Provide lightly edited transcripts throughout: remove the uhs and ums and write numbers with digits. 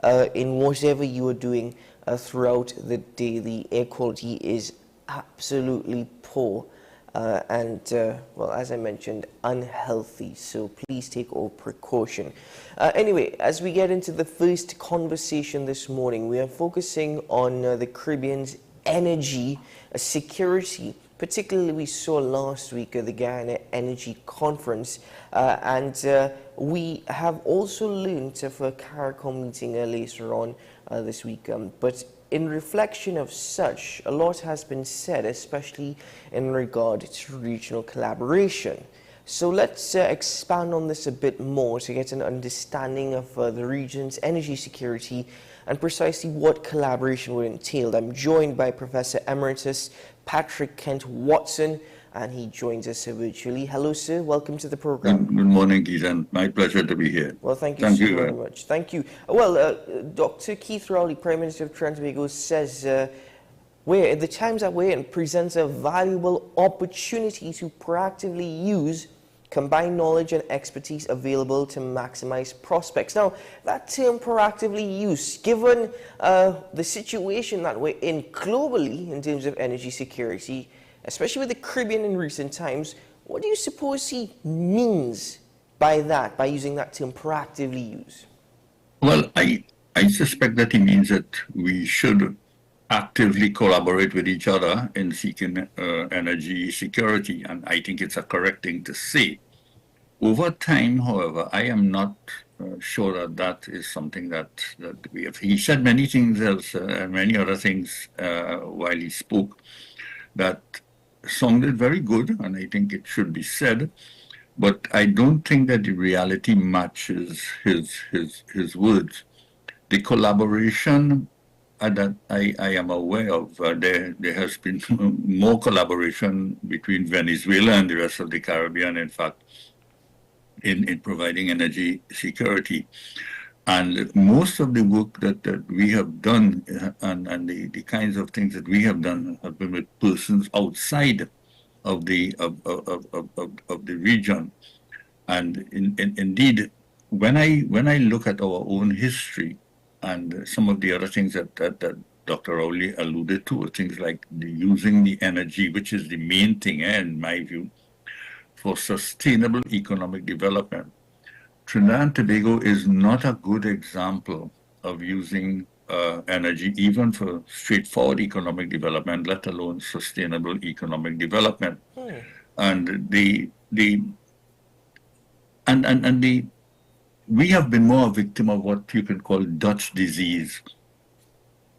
in whatever you are doing throughout the day. The air quality is absolutely poor. Well, as I mentioned, unhealthy. So please take all precaution. Anyway, as we get into the first conversation this morning, we are focusing on the Caribbean's energy security. Particularly, we saw last week at the Guyana Energy Conference, we have also learned of a CARICOM meeting later on this week. But in reflection of such, a lot has been said, especially in regard to regional collaboration. So let's expand on this a bit more to get an understanding of the region's energy security and precisely what collaboration would entail. I'm joined by Professor Emeritus Patrick Kent Watson, and he joins us virtually. Hello, sir. Welcome to the program. Good morning, Keith. My pleasure to be here. Well, thank you so very much. Thank you. Well, Dr. Keith Rowley, Prime Minister of Trinidad and Tobago, says where the times that we're in presents a valuable opportunity to proactively use combined knowledge and expertise available to maximize prospects. Now, that term proactively used, given the situation that we're in globally in terms of energy security, especially with the Caribbean in recent times, what do you suppose he means by that, by using that term proactively use? Well, I suspect that he means that we should actively collaborate with each other in seeking energy security, and I think it's a correct thing to say. Over time, however, I am not sure that is something that we have. He said many things else, many other things while he spoke that sounded very good, and I think it should be said, but I don't think that the reality matches his words. The collaboration that I am aware of, there has been more collaboration between Venezuela and the rest of the Caribbean, in fact, in providing energy security. And most of the work that we have done and the kinds of things that we have done have been with persons outside of the region. And indeed, when I look at our own history and some of the other things that Dr. Rowley alluded to, things like using the energy, which is the main thing, in my view, for sustainable economic development. Trinidad and Tobago is not a good example of using energy even for straightforward economic development, let alone sustainable economic development. And we have been more a victim of what you can call Dutch disease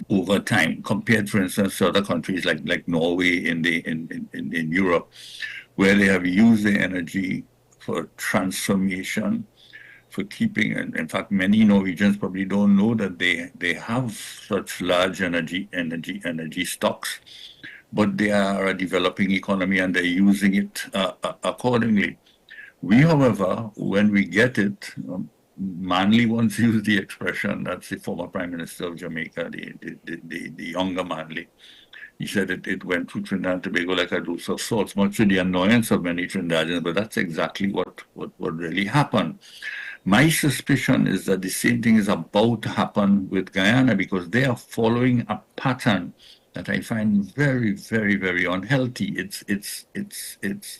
over time, compared, for instance, to other countries like Norway in Europe, where they have used the energy for transformation, for keeping, and in fact, many Norwegians probably don't know that they have such large energy stocks, but they are a developing economy and they're using it accordingly. We, however, when we get it, Manley once used the expression, that's the former Prime Minister of Jamaica, the younger Manley. He said it went through Trinidad and Tobago like a dose of salt, much to the annoyance of many Trinidadians, but that's exactly what really happened. My suspicion is that the same thing is about to happen with Guyana, because they are following a pattern that I find very, very, very unhealthy.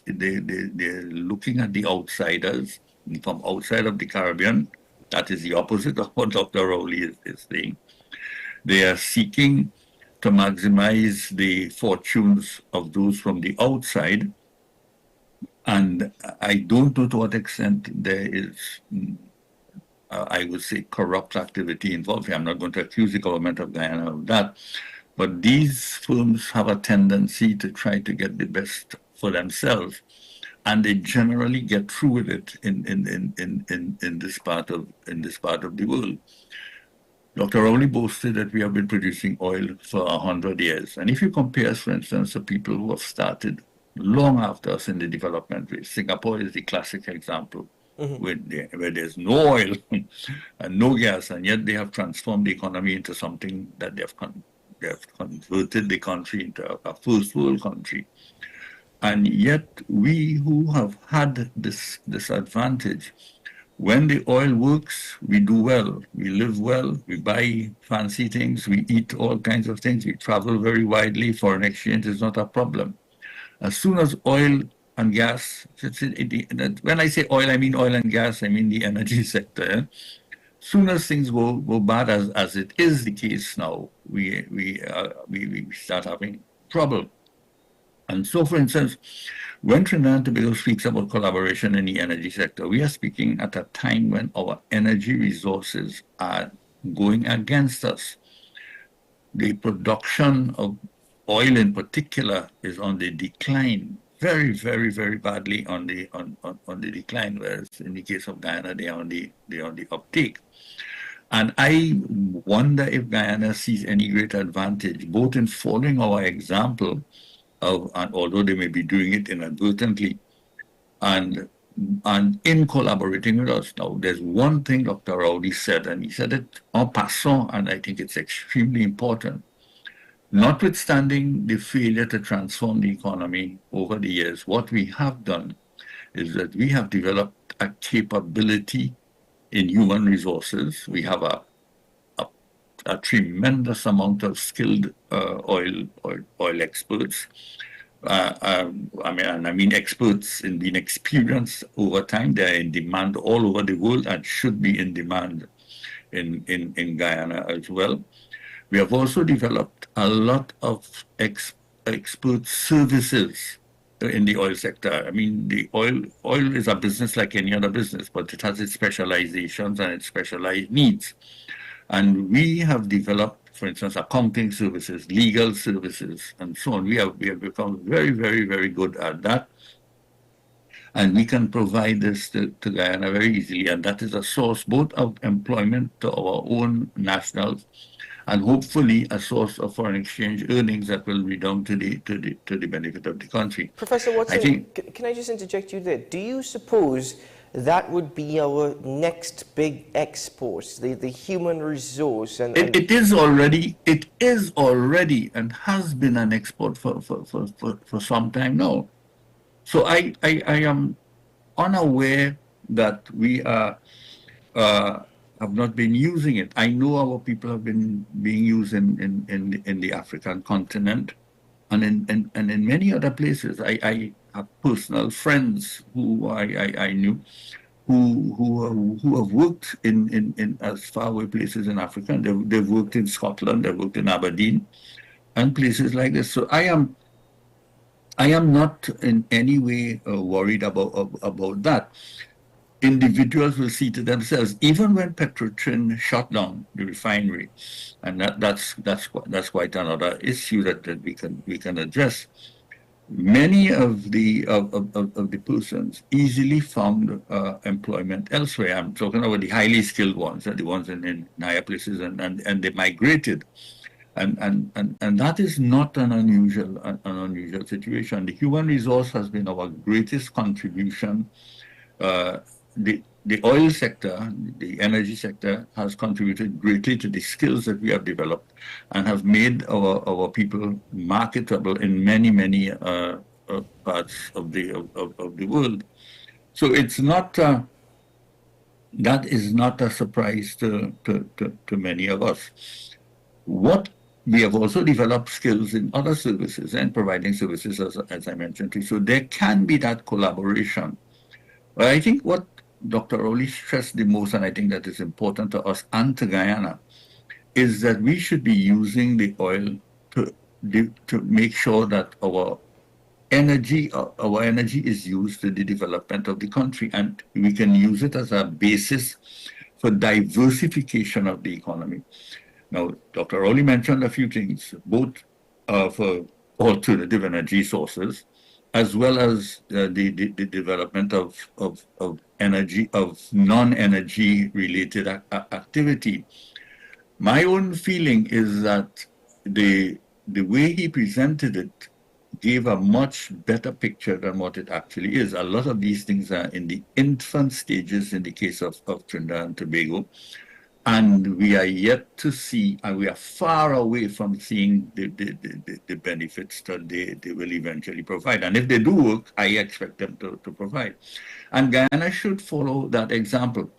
They're looking at the outsiders from outside of the Caribbean. That is the opposite of what Dr. Rowley is saying. They are seeking to maximize the fortunes of those from the outside. And I don't know to what extent there is, I would say, corrupt activity involved here. I'm not going to accuse the government of Guyana of that. But these firms have a tendency to try to get the best for themselves. And they generally get through with it in this part of the world. Dr. Rowley boasted that we have been producing oil for 100 years. And if you compare, for instance, the people who have started long after us in the development phase, Singapore is the classic example, where there's no oil and no gas, and yet they have transformed the economy into something that they have converted the country into a first world country. And yet we who have had this advantage, When the oil works, we do well, we live well, we buy fancy things, we eat all kinds of things, we travel very widely. Foreign exchange is not a problem. As soon as oil and gas, when I say oil, I mean oil and gas, I mean the energy sector. Soon as things go bad, as it is the case now, we start having trouble. And so, for instance, when Trinidad and Tobago speaks about collaboration in the energy sector, we are speaking at a time when our energy resources are going against us. The production of oil in particular is on the decline, very, very, very badly on the decline, whereas in the case of Guyana, they're on the uptake. And I wonder if Guyana sees any great advantage, both in following our example of, and although they may be doing it inadvertently, and in collaborating with us. Now, there's one thing Dr. Rowley said, and he said it en passant, and I think it's extremely important. Notwithstanding the failure to transform the economy over the years, what we have done is that we have developed a capability in human resources. We have a tremendous amount of skilled oil experts. I mean experts in being experienced over time. They're in demand all over the world and should be in demand in Guyana as well. We have also developed a lot of expert services in the oil sector. I mean, the oil is a business like any other business, but it has its specializations and its specialized needs. And we have developed, for instance, accounting services, legal services, and so on. We have become very, very, very good at that. And we can provide this to Guyana very easily. And that is a source both of employment to our own nationals and hopefully a source of foreign exchange earnings that will redound to the benefit of the country. Professor Watson, can I just interject you there? Do you suppose that would be our next big export, the human resource? And it is already and has been an export for some time now. So I am unaware that we have not been using it. I know our people have been being used in the African continent and in many other places. I have personal friends who I knew who have worked in as far away places in Africa. They've worked in Scotland, they've worked in Aberdeen and places like this. So I am not in any way worried about that. Individuals will see to themselves, even when Petrotrin shut down the refinery, and that's quite another issue that we can address. Many of the persons easily found employment elsewhere. I'm talking about the highly skilled ones, the ones in higher places, and they migrated. And that is not an unusual situation. The human resource has been our greatest contribution. The oil sector, the energy sector, has contributed greatly to the skills that we have developed and have made our people marketable in many parts of the world. So it's not that is not a surprise to many of us. What we have also developed skills in other services and providing services, as I mentioned. So there can be that collaboration. But I think what Dr. Rowley stressed the most, and I think that is important to us and to Guyana, is that we should be using the oil to make sure that our energy is used to the development of the country, and we can use it as a basis for diversification of the economy. Now, Dr. Rowley mentioned a few things, both for alternative energy sources, as well as the development of energy, of non-energy related activity. My own feeling is that the way he presented it gave a much better picture than what it actually is. A lot of these things are in the infant stages in the case of Trinidad and Tobago. And we are yet to see, and we are far away from seeing the benefits that they will eventually provide. And if they do work, I expect them to provide. And Guyana should follow that example.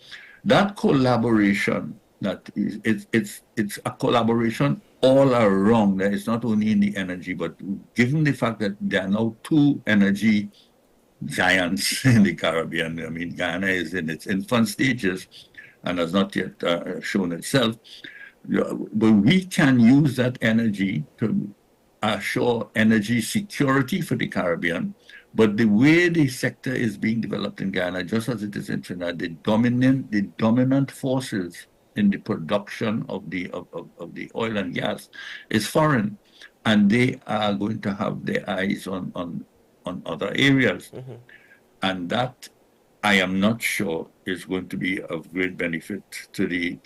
That collaboration, that is, it's a collaboration all around. It's not only in the energy, but given the fact that there are now two energy giants in the Caribbean. I mean, Guyana is in its infant stages and has not yet shown itself. But we can use that energy to assure energy security for the Caribbean. But the way the sector is being developed in Guyana, just as it is in Trinidad, the dominant forces in the production of the oil and gas is foreign, and they are going to have their eyes on other areas, and that I am not sure is going to be of great benefit to the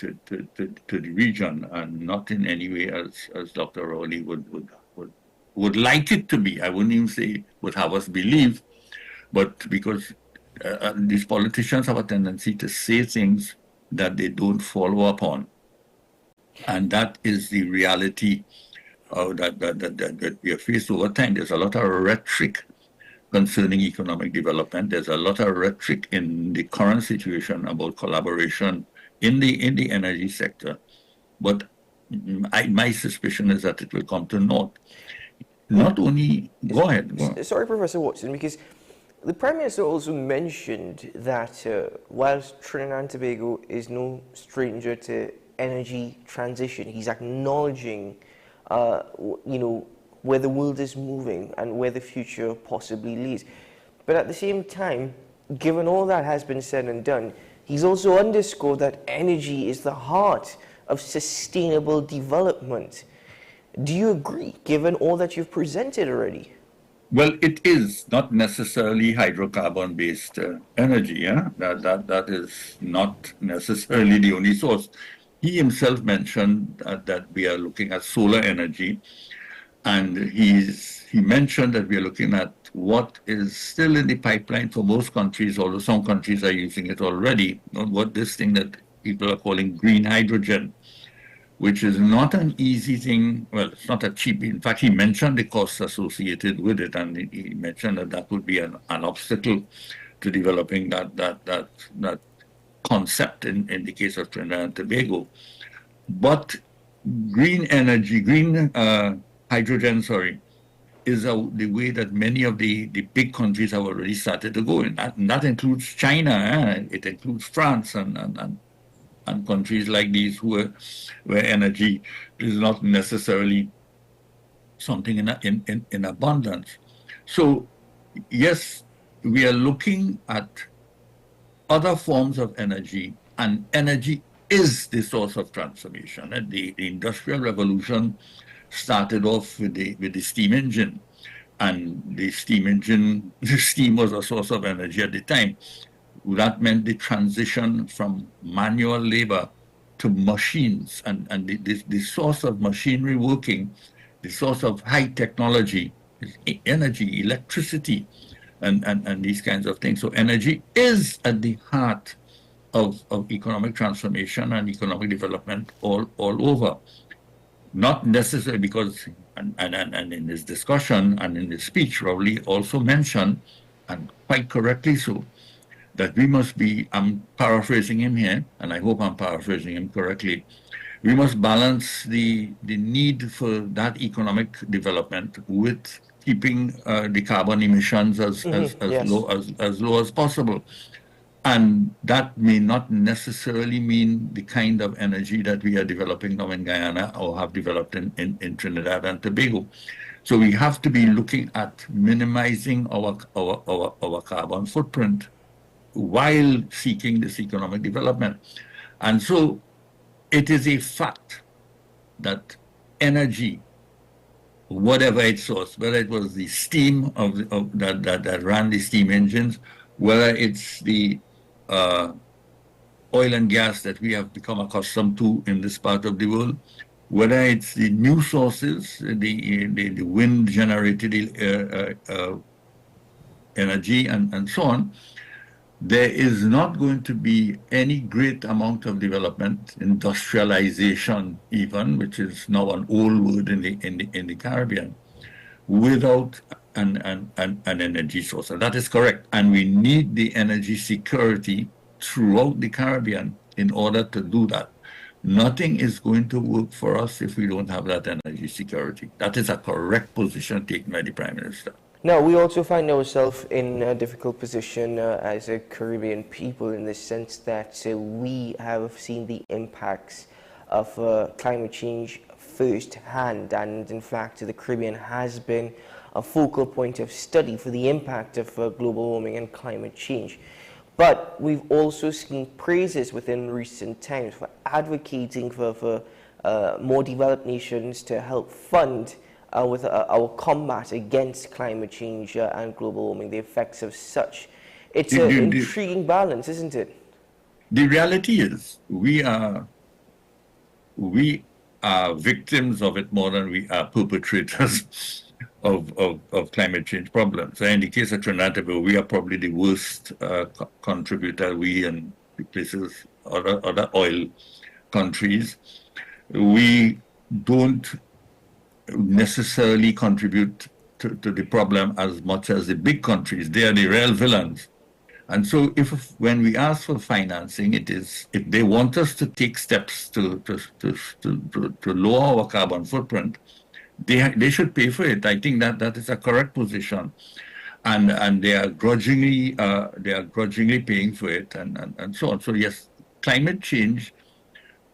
region, and not in any way as Dr. Rowley would like it to be. I wouldn't even say would have us believe, but because these politicians have a tendency to say things that they don't follow up on, and that is the reality that we are faced over time. There's a lot of rhetoric concerning economic development. There's a lot of rhetoric in the current situation about collaboration in the energy sector, but my suspicion is that it will come to naught. Not only, go ahead. Sorry, Professor Watson, because the Prime Minister also mentioned that whilst Trinidad and Tobago is no stranger to energy transition, he's acknowledging, where the world is moving and where the future possibly leads. But at the same time, given all that has been said and done, he's also underscored that energy is the heart of sustainable development. Do you agree, given all that you've presented already? Well, it is not necessarily hydrocarbon-based energy. Yeah? That is not necessarily the only source. He himself mentioned that we are looking at solar energy, and he mentioned that we are looking at what is still in the pipeline for most countries, although some countries are using it already, what this thing that people are calling green hydrogen, which is not an easy thing. Well, it's not a cheap. In fact, he mentioned the costs associated with it, and he mentioned that would be an obstacle to developing that concept in the case of Trinidad and Tobago. But green energy, hydrogen, is the way that many of the big countries have already started to go in. And that includes China, it includes France and countries like these where energy is not necessarily something in abundance. So yes, we are looking at other forms of energy, and energy is the source of transformation. And the Industrial Revolution started off with the steam engine, and the steam was a source of energy at the time. That meant the transition from manual labor to machines, and the source of machinery working, the source of high technology is energy, electricity, and these kinds of things. So energy is at the heart of economic transformation and economic development all over. Not necessarily because, and in his discussion and in his speech, Rowley also mentioned, and quite correctly so, that we must be, I'm paraphrasing him here, and I hope I'm paraphrasing him correctly, we must balance the need for that economic development with keeping the carbon emissions as low as possible. And that may not necessarily mean the kind of energy that we are developing now in Guyana or have developed in Trinidad and Tobago. So we have to be looking at minimizing our carbon footprint while seeking this economic development. And so it is a fact that energy, whatever its source, whether it was the steam that ran the steam engines, whether it's the oil and gas that we have become accustomed to in this part of the world, whether it's the new sources, the wind-generated energy and so on, there is not going to be any great amount of development, industrialization even, which is now an old word in the Caribbean, without an energy source. And that is correct. And we need the energy security throughout the Caribbean in order to do that. Nothing is going to work for us if we don't have that energy security. That is a correct position taken by the Prime Minister. Now, we also find ourselves in a difficult position as a Caribbean people in the sense that we have seen the impacts of climate change firsthand, and in fact the Caribbean has been a focal point of study for the impact of global warming and climate change. But we've also seen praises within recent times for advocating for more developed nations to help fund with our combat against climate change and global warming, the effects of such. It's an intriguing balance, isn't it? The reality is we are victims of it more than we are perpetrators of climate change problems. So in the case of Trinidad and Tobago, we are probably the worst contributor, we and the places, other oil countries. We don't necessarily contribute to the problem as much as the big countries. They are the real villains. And so when we ask for financing, it is, if they want us to take steps to lower our carbon footprint, they should pay for it. I think that is a correct position. And they are grudgingly paying for it and so on. So yes, climate change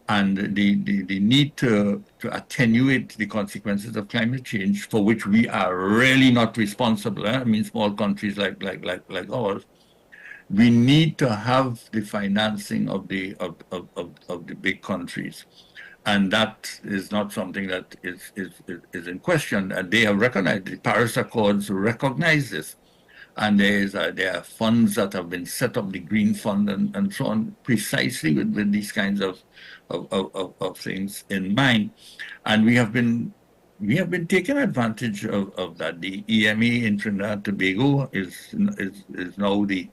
and the need to attenuate the consequences of climate change, for which we are really not responsible. I mean, small countries like ours, we need to have the financing of the big countries, and that is not something that is in question. And they have recognized, the Paris Accords recognize this, and there are funds that have been set up, the Green Fund and so on, precisely with these kinds of things in mind, and we have been taking advantage of that. The EMA in Trinidad and Tobago is now the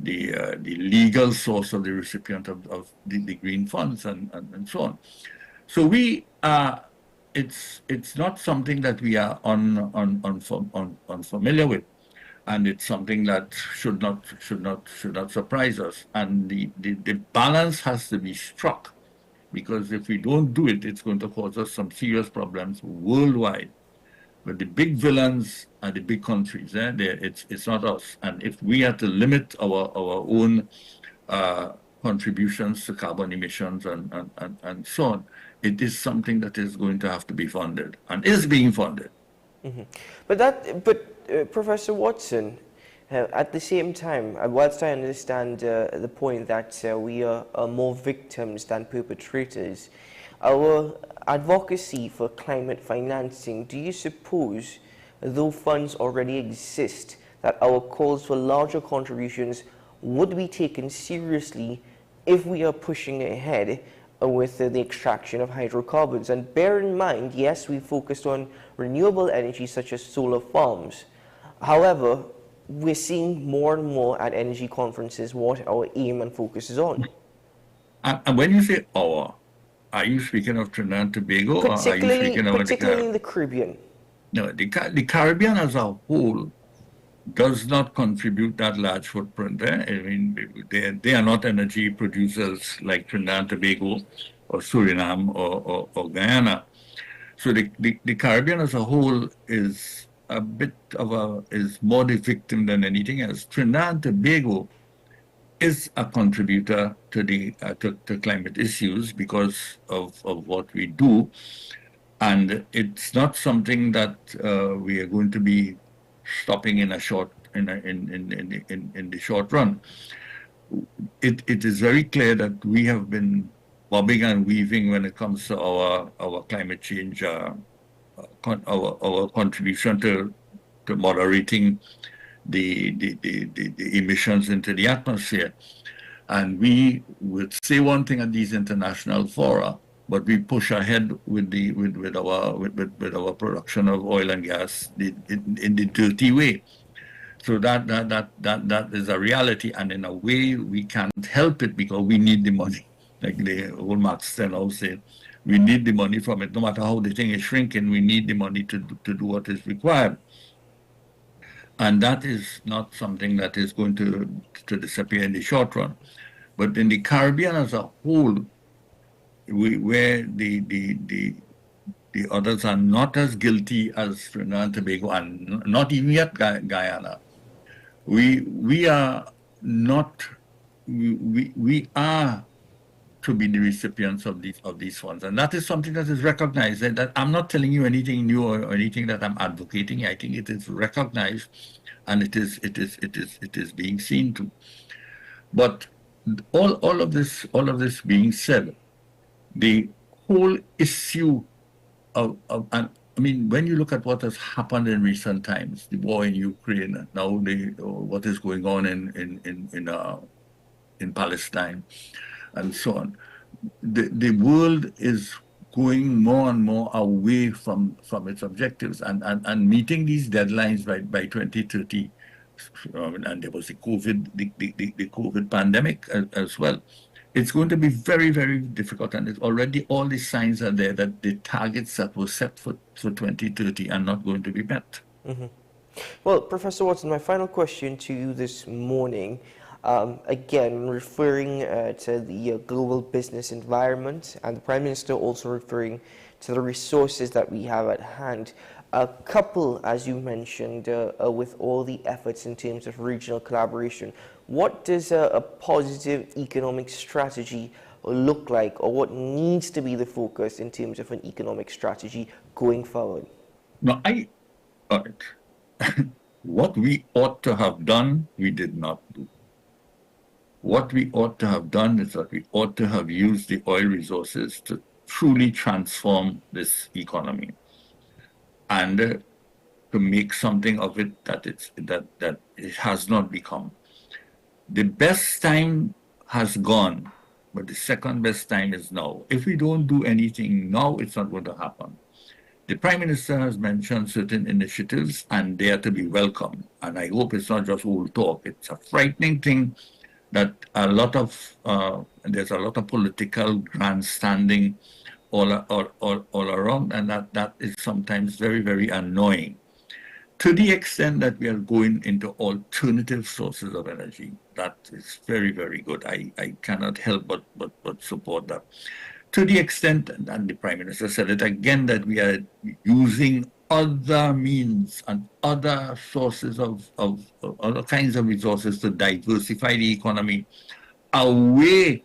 legal source of the recipient of the green funds and so on. So we are. It's not something that we are unfamiliar with, and it's something that should not surprise us. And the balance has to be struck, because if we don't do it, it's going to cause us some serious problems worldwide. But the big villains are the big countries. It's not us. And if we are to limit our own contributions to carbon emissions and so on, it is something that is going to have to be funded and is being funded. Mm-hmm. But Professor Watson, at the same time, whilst I understand the point that we are more victims than perpetrators, our advocacy for climate financing, do you suppose, though funds already exist, that our calls for larger contributions would be taken seriously if we are pushing ahead with the extraction of hydrocarbons? And bear in mind, yes, we focused on renewable energy such as solar farms. However, we're seeing more and more at energy conferences what our aim and focus is on. And when you say our, are you speaking of Trinidad and Tobago, or are you speaking of particularly in the Caribbean? No, the Caribbean as a whole does not contribute that large footprint. I mean, they are not energy producers like Trinidad and Tobago or Suriname or Guyana. So the Caribbean as a whole is a bit is more the victim than anything else. Trinidad and Tobago is a contributor to the to climate issues because of what we do, and it's not something that we are going to be stopping in the short run. It is very clear that we have been bobbing and weaving when it comes to our climate change, our contribution to moderating the emissions into the atmosphere. And we would say one thing at these international fora, but we push ahead with our production of oil and gas in the dirty way. So that is a reality, and in a way we can't help it because we need the money. Like the old Marx Stenhouse said, we need the money from it. No matter how the thing is shrinking, we need the money to do what is required. And that is not something that is going to disappear in the short run. But in the Caribbean as a whole, where the others are not as guilty as Trinidad and Tobago, and not even yet Guyana, we are not we are to be the recipients of these funds, and that is something that is recognized. That I'm not telling you anything new or anything that I'm advocating. I think it is recognized, and it is being seen to. But all of this being said, the whole issue and I mean, when you look at what has happened in recent times, the war in Ukraine, and now what is going on in Palestine, and so on, the world is going more and more away from its objectives and meeting these deadlines by 2030. And there was the COVID pandemic as well. It's going to be very, very difficult, and it's already all the signs are there that the targets that were set for 2030 are not going to be met. Mm-hmm. Well, Professor Watson, my final question to you this morning, again, referring to the global business environment, and the Prime Minister also referring to the resources that we have at hand. A couple, as you mentioned, with all the efforts in terms of regional collaboration, what does a positive economic strategy look like, or what needs to be the focus in terms of an economic strategy going forward? No, what we ought to have done, we did not do. What we ought to have done is that we ought to have used the oil resources to truly transform this economy, and to make something of it that it has not become. The best time has gone, but the second best time is now. If we don't do anything now, it's not going to happen. The Prime Minister has mentioned certain initiatives, and they are to be welcomed. And I hope it's not just old talk. It's a frightening thing that there's a lot of political grandstanding all around, and that is sometimes very, very annoying. To the extent that we are going into alternative sources of energy, that is very, very good. I cannot help but support that. To the extent, and the Prime Minister said it again, that we are using other means and other sources of other kinds of resources to diversify the economy away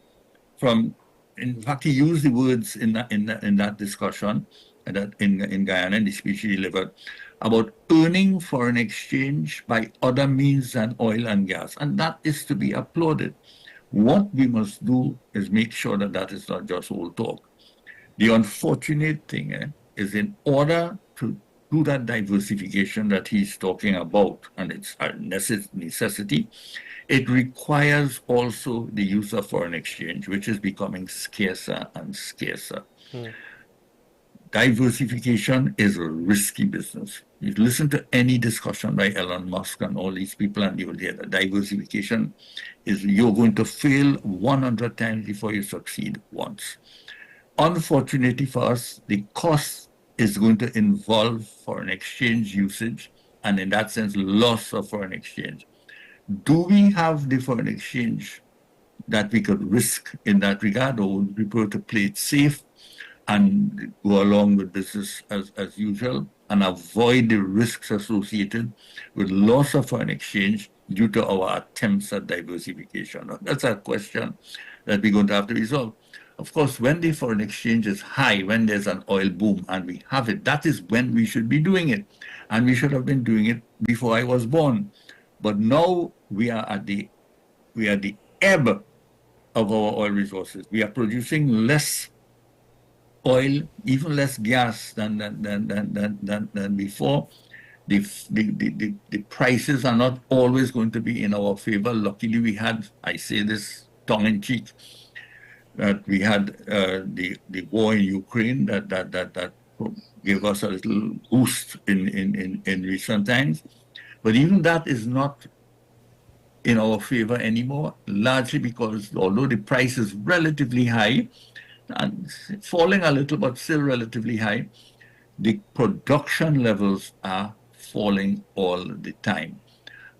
from. In fact, he used the words in that discussion, that in Guyana, in the speech he delivered, about earning foreign exchange by other means than oil and gas, and that is to be applauded. What we must do is make sure that that is not just old talk. The unfortunate thing is, in order to do that diversification that he's talking about, and it's a necessity, it requires also the use of foreign exchange, which is becoming scarcer and scarcer. Diversification is a risky business. You listen to any discussion by Elon Musk and all these people, and you will hear that diversification is, you're going to fail 100 times before you succeed once. Unfortunately for us, the cost is going to involve foreign exchange usage, and in that sense, loss of foreign exchange. Do we have the foreign exchange that we could risk in that regard, or would we prefer to play it safe and go along with business as usual and avoid the risks associated with loss of foreign exchange due to our attempts at diversification? That's a question that we're going to have to resolve. Of course, when the foreign exchange is high, when there's an oil boom and we have it, that is when we should be doing it. And we should have been doing it before I was born. But now we are at the ebb of our oil resources. We are producing less oil, even less gas than before. The prices are not always going to be in our favor. Luckily, we had, I say this tongue-in-cheek, that we had the war in Ukraine that gave us a little boost in recent times. But even that is not in our favor anymore, largely because although the price is relatively high, and falling a little, but still relatively high, the production levels are falling all the time.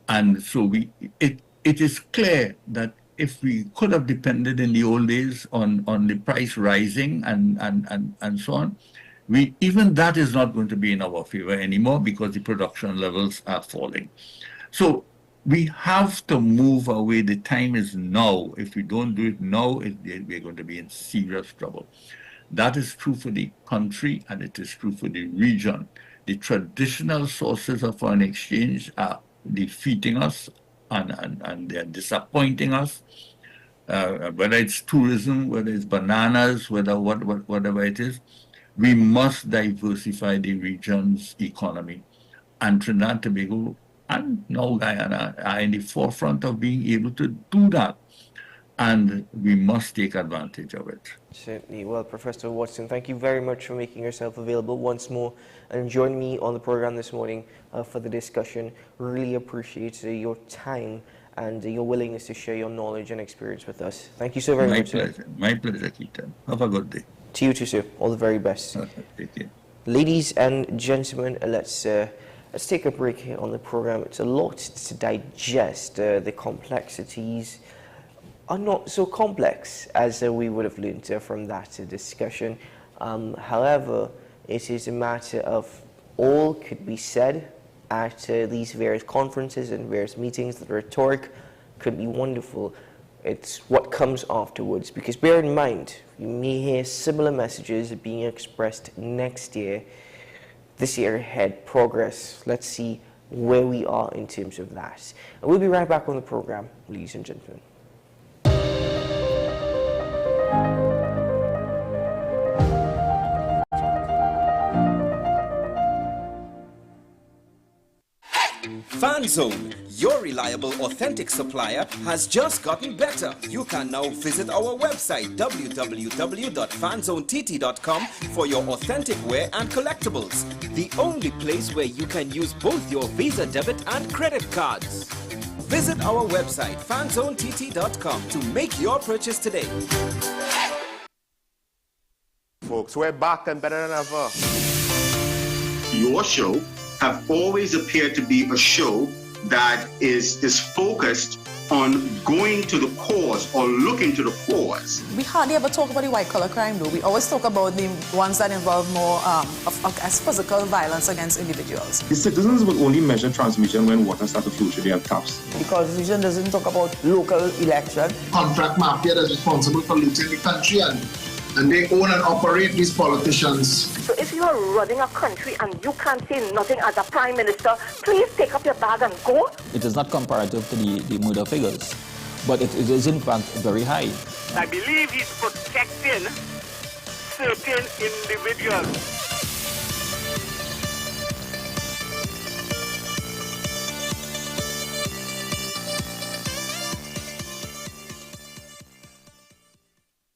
And so it is clear that if we could have depended in the old days on the price rising and so on, even that is not going to be in our favor anymore because the production levels are falling. So we have to move away. The time is now. If we don't do it now, we're going to be in serious trouble. That is true for the country and it is true for the region. The traditional sources of foreign exchange are defeating us and they're disappointing us. Whether it's tourism, whether it's bananas, whatever it is, we must diversify the region's economy. And Trinidad and Tobago and now Guyana are in the forefront of being able to do that. And we must take advantage of it. Certainly. Well, Professor Watson, thank you very much for making yourself available once more and joining me on the program this morning for the discussion. Really appreciate your time and your willingness to share your knowledge and experience with us. Thank you so very much. My pleasure, Keaton. Have a good day. To you too, sir. All the very best. Take care. Ladies and gentlemen, let's take a break here on the program. It's a lot to digest. The complexities are not so complex as we would have learned from that discussion. However, it is a matter of all could be said at these various conferences and various meetings. The rhetoric could be wonderful. It's what comes afterwards, because bear in mind, you may hear similar messages being expressed next year. This year ahead, progress. Let's see where we are in terms of that. And we'll be right back on the program, ladies and gentlemen. FanZone, your reliable, authentic supplier, has just gotten better. You can now visit our website www.fanzonett.com for your authentic wear and collectibles. The only place where you can use both your Visa debit and credit cards. Visit our website fanzonett.com to make your purchase today. Folks, we're back and better than ever. Your show have always appeared to be a show that is focused on going to the cause or looking to the cause. We hardly ever talk about the white-collar crime, though. We always talk about the ones that involve more as physical violence against individuals. The citizens will only measure transmission when water starts to flow through their taps. The Constitution doesn't talk about local election. Contract mafia that's responsible for looting the country and they own and operate these politicians. So if you are running a country and you can't say nothing as a prime minister, please take up your bag and go. It is not comparative to the murder figures, but it is in fact very high. I believe he's protecting certain individuals.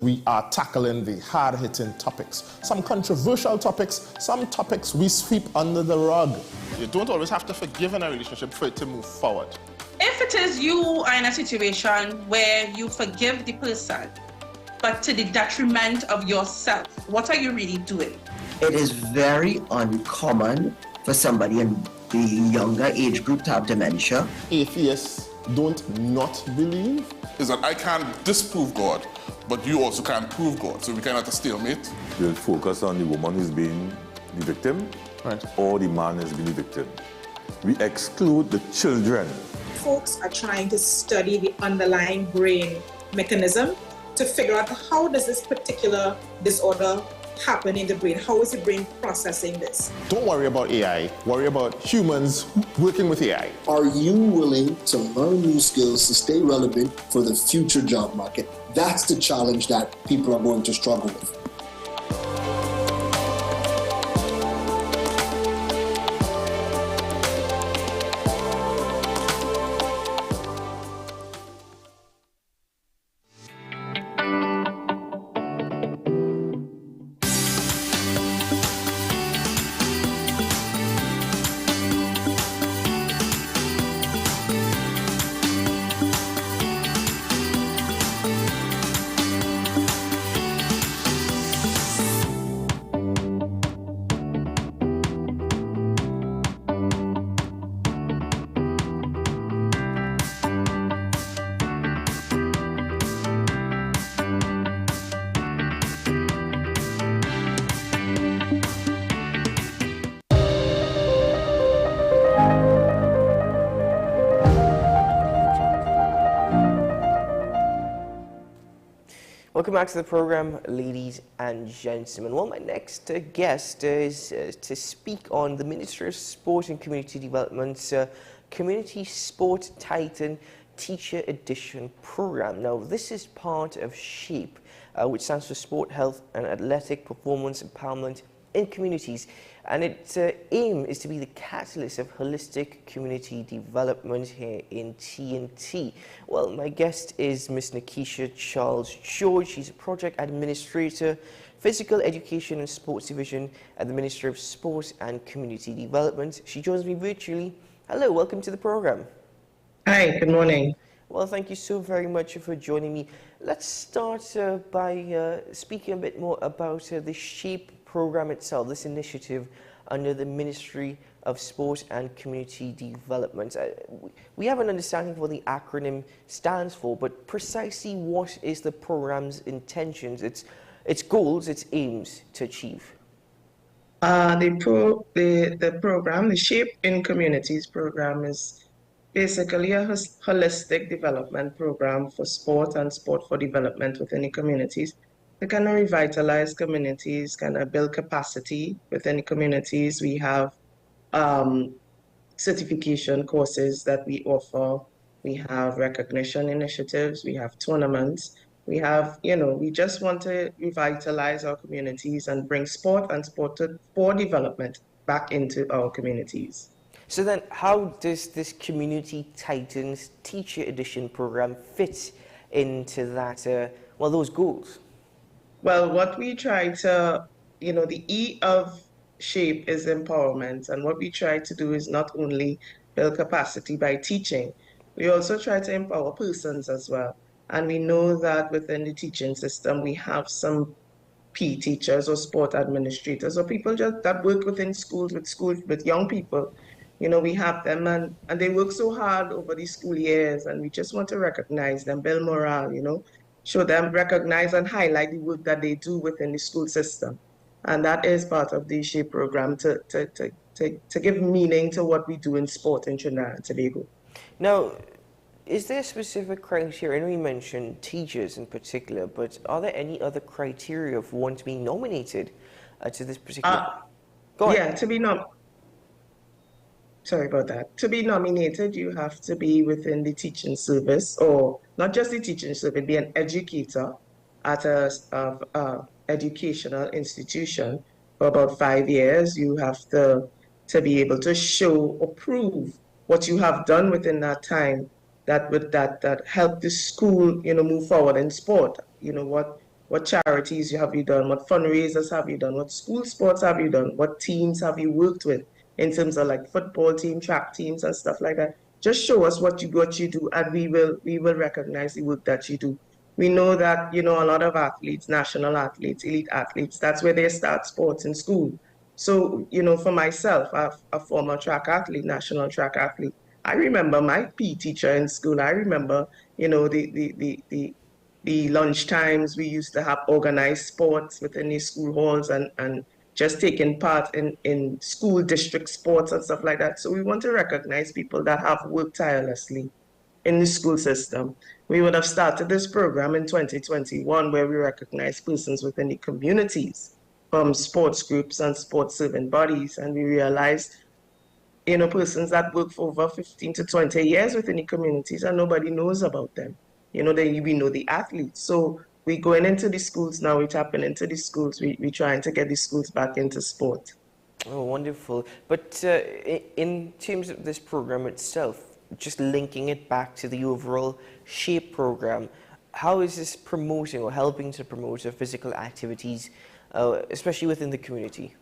We are tackling the hard-hitting topics, some controversial topics, some topics we sweep under the rug. You don't always have to forgive in a relationship for it to move forward. If it is you are in a situation where you forgive the person, but to the detriment of yourself, what are you really doing? It is very uncommon for somebody in the younger age group to have dementia. Atheists don't not believe. Is that I can't disprove God, but you also can't prove God, so we cannot a stalemate. We'll focus on the woman who's being the victim, right, or the man is being the victim. We exclude the children. Folks are trying to study the underlying brain mechanism to figure out how does this particular disorder happen in the brain? How is the brain processing this? Don't worry about AI, worry about humans working with AI. Are you willing to learn new skills to stay relevant for the future job market? That's the challenge that people are going to struggle with. Welcome back to the program, ladies and gentlemen. Well, my next guest is to speak on the Ministry of Sport and Community Development's Community Sport Titan Teacher Edition program. Now, this is part of SHAPE, which stands for Sport, Health and Athletic Performance Empowerment in Communities. And its aim is to be the catalyst of holistic community development here in TNT. Well, my guest is Ms. Nikisha Charles-George. She's a project administrator, physical education and sports division at the Ministry of Sport and Community Development. She joins me virtually. Hello, welcome to the program. Hi, good morning. Well, thank you so very much for joining me. Let's start by speaking a bit more about the SHAPE program itself, this initiative under the Ministry of Sport and Community Development. We have an understanding of what the acronym stands for, but precisely what is the program's intentions, its goals, its aims to achieve? The program, the SHAPE in Communities program, is basically a holistic development program for sport and sport for development within the communities. To kind of revitalize communities, kind of build capacity within the communities. We have certification courses that we offer. We have recognition initiatives. We have tournaments. We have, we just want to revitalize our communities and bring sport and sport for development back into our communities. So then how does this Community Titans Teacher Edition program fit into that, those goals? Well, what we try to, the E of SHAPE is empowerment. And what we try to do is not only build capacity by teaching, we also try to empower persons as well. And we know that within the teaching system, we have some PE teachers or sport administrators or people just that work within schools with young people. We have them and they work so hard over these school years, and we just want to recognize them, build morale, show them, recognize and highlight the work that they do within the school system. And that is part of the SHAPE program to give meaning to what we do in sport in Trinidad and Tobago. Now, is there specific criteria? I know you mentioned teachers in particular, but are there any other criteria for one to be nominated to this particular? Go on. Yeah, sorry about that. To be nominated, you have to be within the teaching service, or not just the teaching service, be an educator at a educational institution for about 5 years. You have to be able to show or prove what you have done within that time that help the school, move forward in sport. What charities have you done? What fundraisers have you done? What school sports have you done? What teams have you worked with in terms of like football team, track teams, and stuff like that? Just show us what you do, and we will recognize the work that you do. We know that a lot of athletes, national athletes, elite athletes, that's where they start sports in school. So for myself, a former track athlete, national track athlete, I remember my PE teacher in school. I remember the lunch times we used to have organized sports within the school halls and just taking part in school district sports and stuff like that. So we want to recognize people that have worked tirelessly in the school system. We would have started this program in 2021, where we recognize persons within the communities from sports groups and sports serving bodies. And we realized, persons that work for over 15 to 20 years within the communities, and nobody knows about them. We know the athletes. So we're going into the schools now, we're tapping into the schools, we're trying to get the schools back into sport. Oh, wonderful. But in terms of this program itself, just linking it back to the overall SHAPE program, how is this promoting or helping to promote physical activities, especially within the community?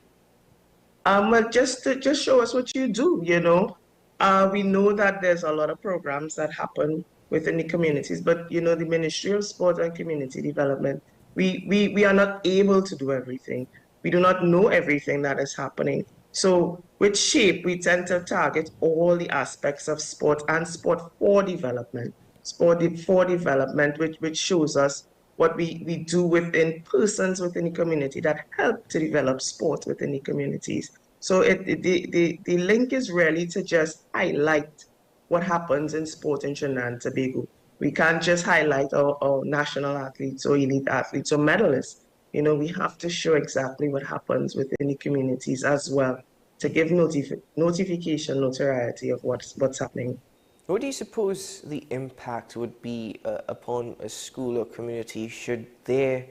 Well, just show us what you do, We know that there's a lot of programs that happen within the communities, but the Ministry of Sport and Community Development, we are not able to do everything. We do not know everything that is happening. So with SHAPE, we tend to target all the aspects of sport and sport for development. Sport for development, which shows us what we do within persons within the community that help to develop sport within the communities. So the link is really to just highlight what happens in sport in Trinidad and Tobago. We can't just highlight our national athletes or elite athletes or medalists. You know, we have to show exactly what happens within the communities as well to give notification, notoriety of what's happening. What do you suppose the impact would be upon a school or community should their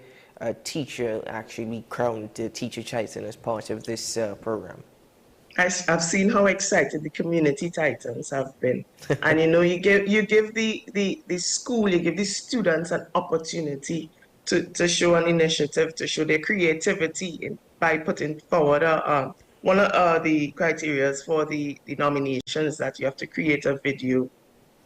teacher actually be crowned the Teacher Titan as part of this program? I've seen how excited the community titans have been, and you know, you give the school, you give the students an opportunity to show an initiative, to show their creativity by putting forward one of the criteria for the nominations that you have to create a video,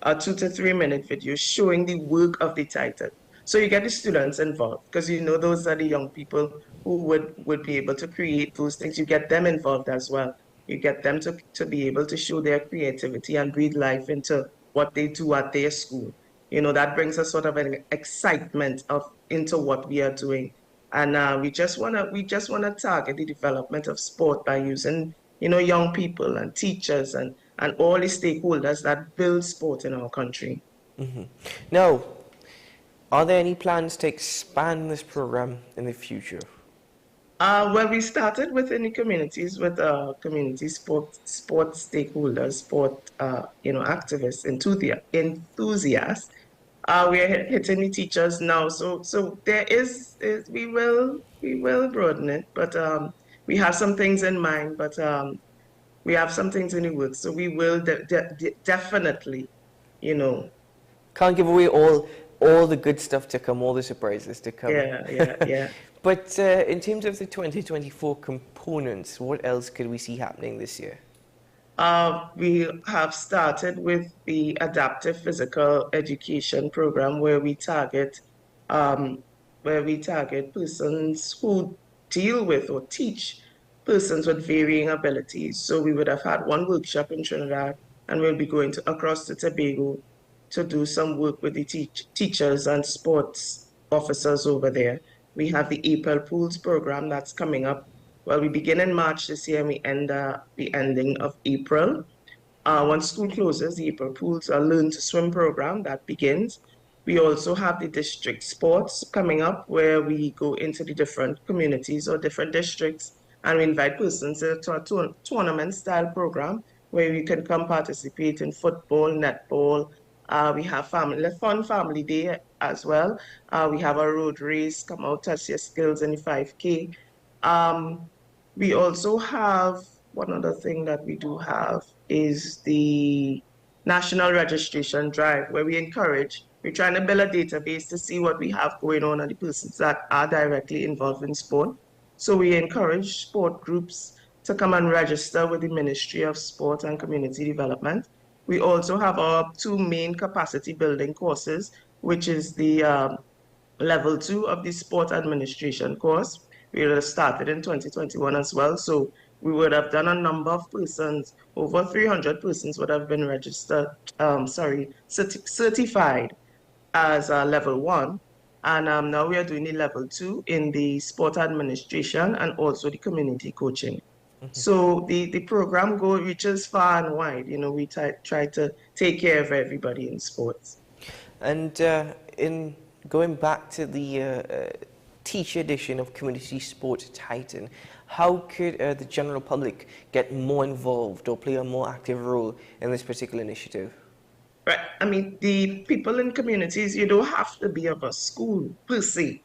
a 2 to 3 minute video showing the work of the titan. So you get the students involved because you know those are the young people who would be able to create those things. You get them involved as well. You get them to be able to show their creativity and breathe life into what they do at their school. You know, that brings a sort of an excitement into what we are doing. And we just wanna target the development of sport by using, you know, young people and teachers and all the stakeholders that build sport in our country. Mm-hmm. Now, are there any plans to expand this program in the future? Well, we started within the communities with community sport stakeholders, sport activists, enthusiasts. We are hitting the teachers now, so there is we will broaden it, but we have some things in mind, but we have some things in the works, so we will definitely, you know. Can't give away all the good stuff to come, all the surprises to come. Yeah. But in terms of the 2024 components, what else could we see happening this year? We have started with the adaptive physical education program where we target persons who deal with or teach persons with varying abilities. So we would have had one workshop in Trinidad, and we'll be going across to Tobago to do some work with the teachers and sports officers over there. We have the April Pools program that's coming up. Well, we begin in March this year and we end the ending of April. Once school closes, the April Pools Learn to Swim program that begins. We also have the district sports coming up where we go into the different communities or different districts and we invite persons to a tournament style program where you can come participate in football, netball. We have fun family day as well. We have a road race, come out, test your skills in the 5K. We also have, one other thing that we do have is the national registration drive where we're trying to build a database to see what we have going on and the persons that are directly involved in sport. So we encourage sport groups to come and register with the Ministry of Sport and Community Development. We also have our 2 main capacity building courses, which is the level 2 of the sport administration course. We would have started in 2021 as well. So we would have done a number of persons, over 300 persons would have been certified as level 1. And now we are doing the level 2 in the sport administration and also the community coaching. So the program reaches far and wide. You know, we try to take care of everybody in sports. And in going back to the teacher edition of Community Sport Titan, how could the general public get more involved or play a more active role in this particular initiative? Right. I mean, the people in communities, you don't have to be of a school per se.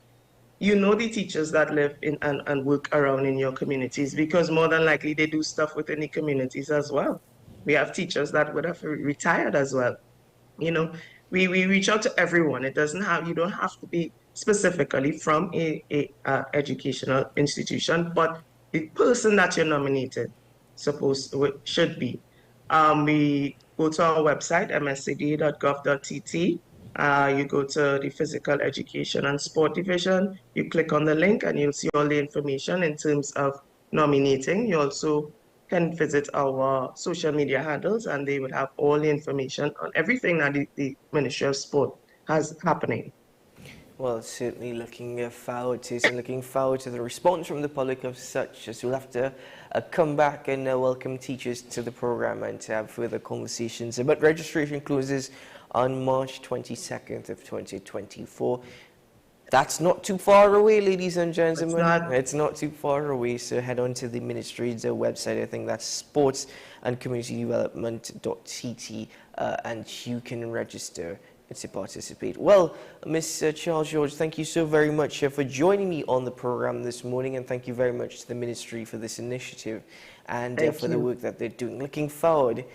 You know the teachers that live in and work around in your communities because more than likely they do stuff within the communities as well. We have teachers that would have retired as well. You know, we reach out to everyone. You don't have to be specifically from a educational institution, but the person that you're nominated should be. We go to our website, mscd.gov.tt. You go to the Physical Education and Sport Division, you click on the link and you'll see all the information in terms of nominating. You also can visit our social media handles and they would have all the information on everything that the Ministry of Sport has happening. Well, certainly looking forward to the response from the public of such as we'll have to come back and welcome teachers to the program and to have further conversations. But registration closes on March 22nd of 2024. That's not too far away, ladies and gentlemen. It's not too far away, so head on to the ministry's website. I think that's sportsandcommunitydevelopment.tt, and you can register to participate. Well, Ms. Charles George, thank you so very much for joining me on the program this morning, and thank you very much to the ministry for this initiative and for the work that they're doing. Looking forward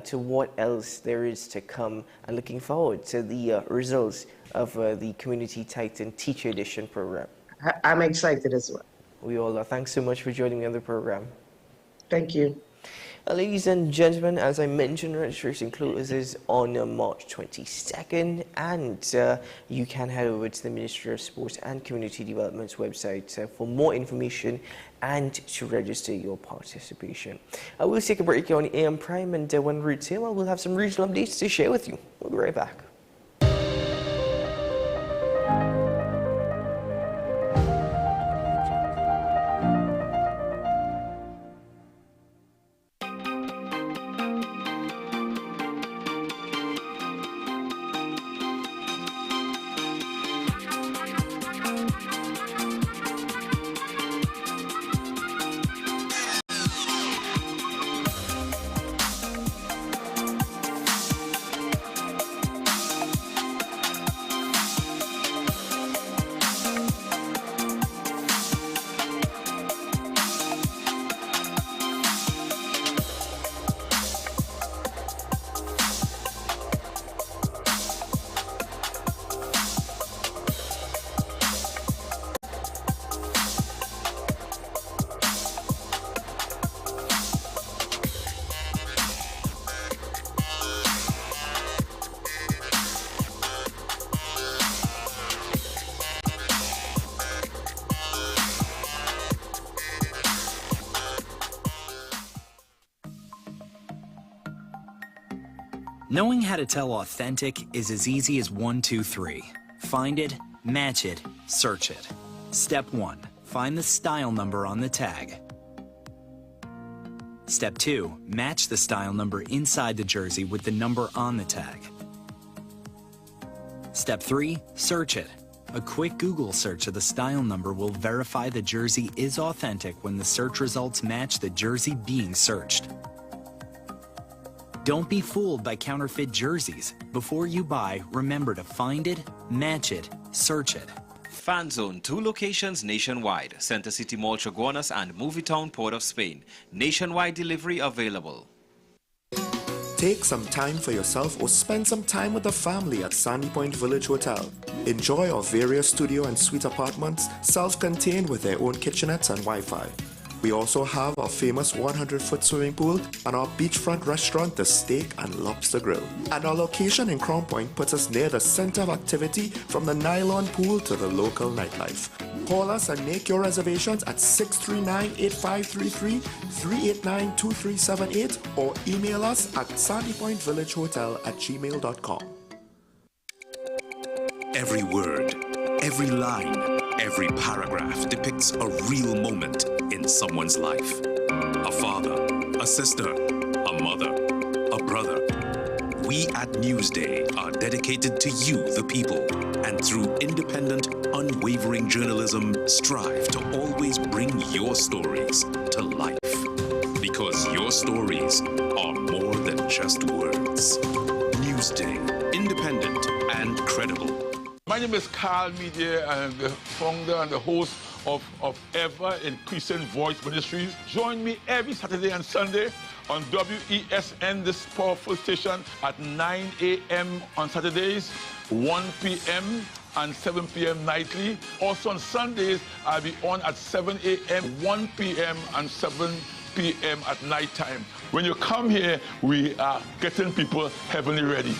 to what else there is to come, and looking forward to the results of the Community Titan Teacher Edition program. I'm excited as well. We all are. Thanks so much for joining me on the program. Thank you. Ladies and gentlemen, as I mentioned, registration closes on March 22nd, and you can head over to the Ministry of Sport and Community Development's website for more information and to register your participation. We'll take a break here on AM Prime, and when we return, we'll have some regional updates to share with you. We'll be right back. Knowing how to tell authentic is as easy as 1, 2, 3. Find it, match it, search it. Step 1. Find the style number on the tag. Step 2. Match the style number inside the jersey with the number on the tag. Step 3. Search it. A quick Google search of the style number will verify the jersey is authentic when the search results match the jersey being searched. Don't be fooled by counterfeit jerseys. Before you buy, remember to find it, match it, search it. Fan Zone, 2 locations nationwide. Center City Mall, Chaguanas, and Movietown, Port of Spain. Nationwide delivery available. Take some time for yourself or spend some time with the family at Sandy Point Village Hotel. Enjoy our various studio and suite apartments, self-contained with their own kitchenettes and Wi-Fi. We also have our famous 100-foot swimming pool and our beachfront restaurant, The Steak and Lobster Grill. And our location in Crown Point puts us near the center of activity from the nylon pool to the local nightlife. Call us and make your reservations at 639-8533, 389-2378, or email us at sandypointvillagehotel@gmail.com. Every word, every line, every paragraph depicts a real moment in someone's life. A father, a sister, a mother, a brother. We at Newsday are dedicated to you, the people, and through independent, unwavering journalism, strive to always bring your stories to life. Because your stories are more than just words. Newsday, independent and credible. My name is Carl Media. I'm the founder and the host of Ever Increasing Voice Ministries. Join me every Saturday and Sunday on WESN, this powerful station, at 9 a.m. on Saturdays, 1 p.m. and 7 p.m. nightly. Also on Sundays, I'll be on at 7 a.m., 1 p.m. and 7 p.m. at night time. When you come here, we are getting people heavenly ready.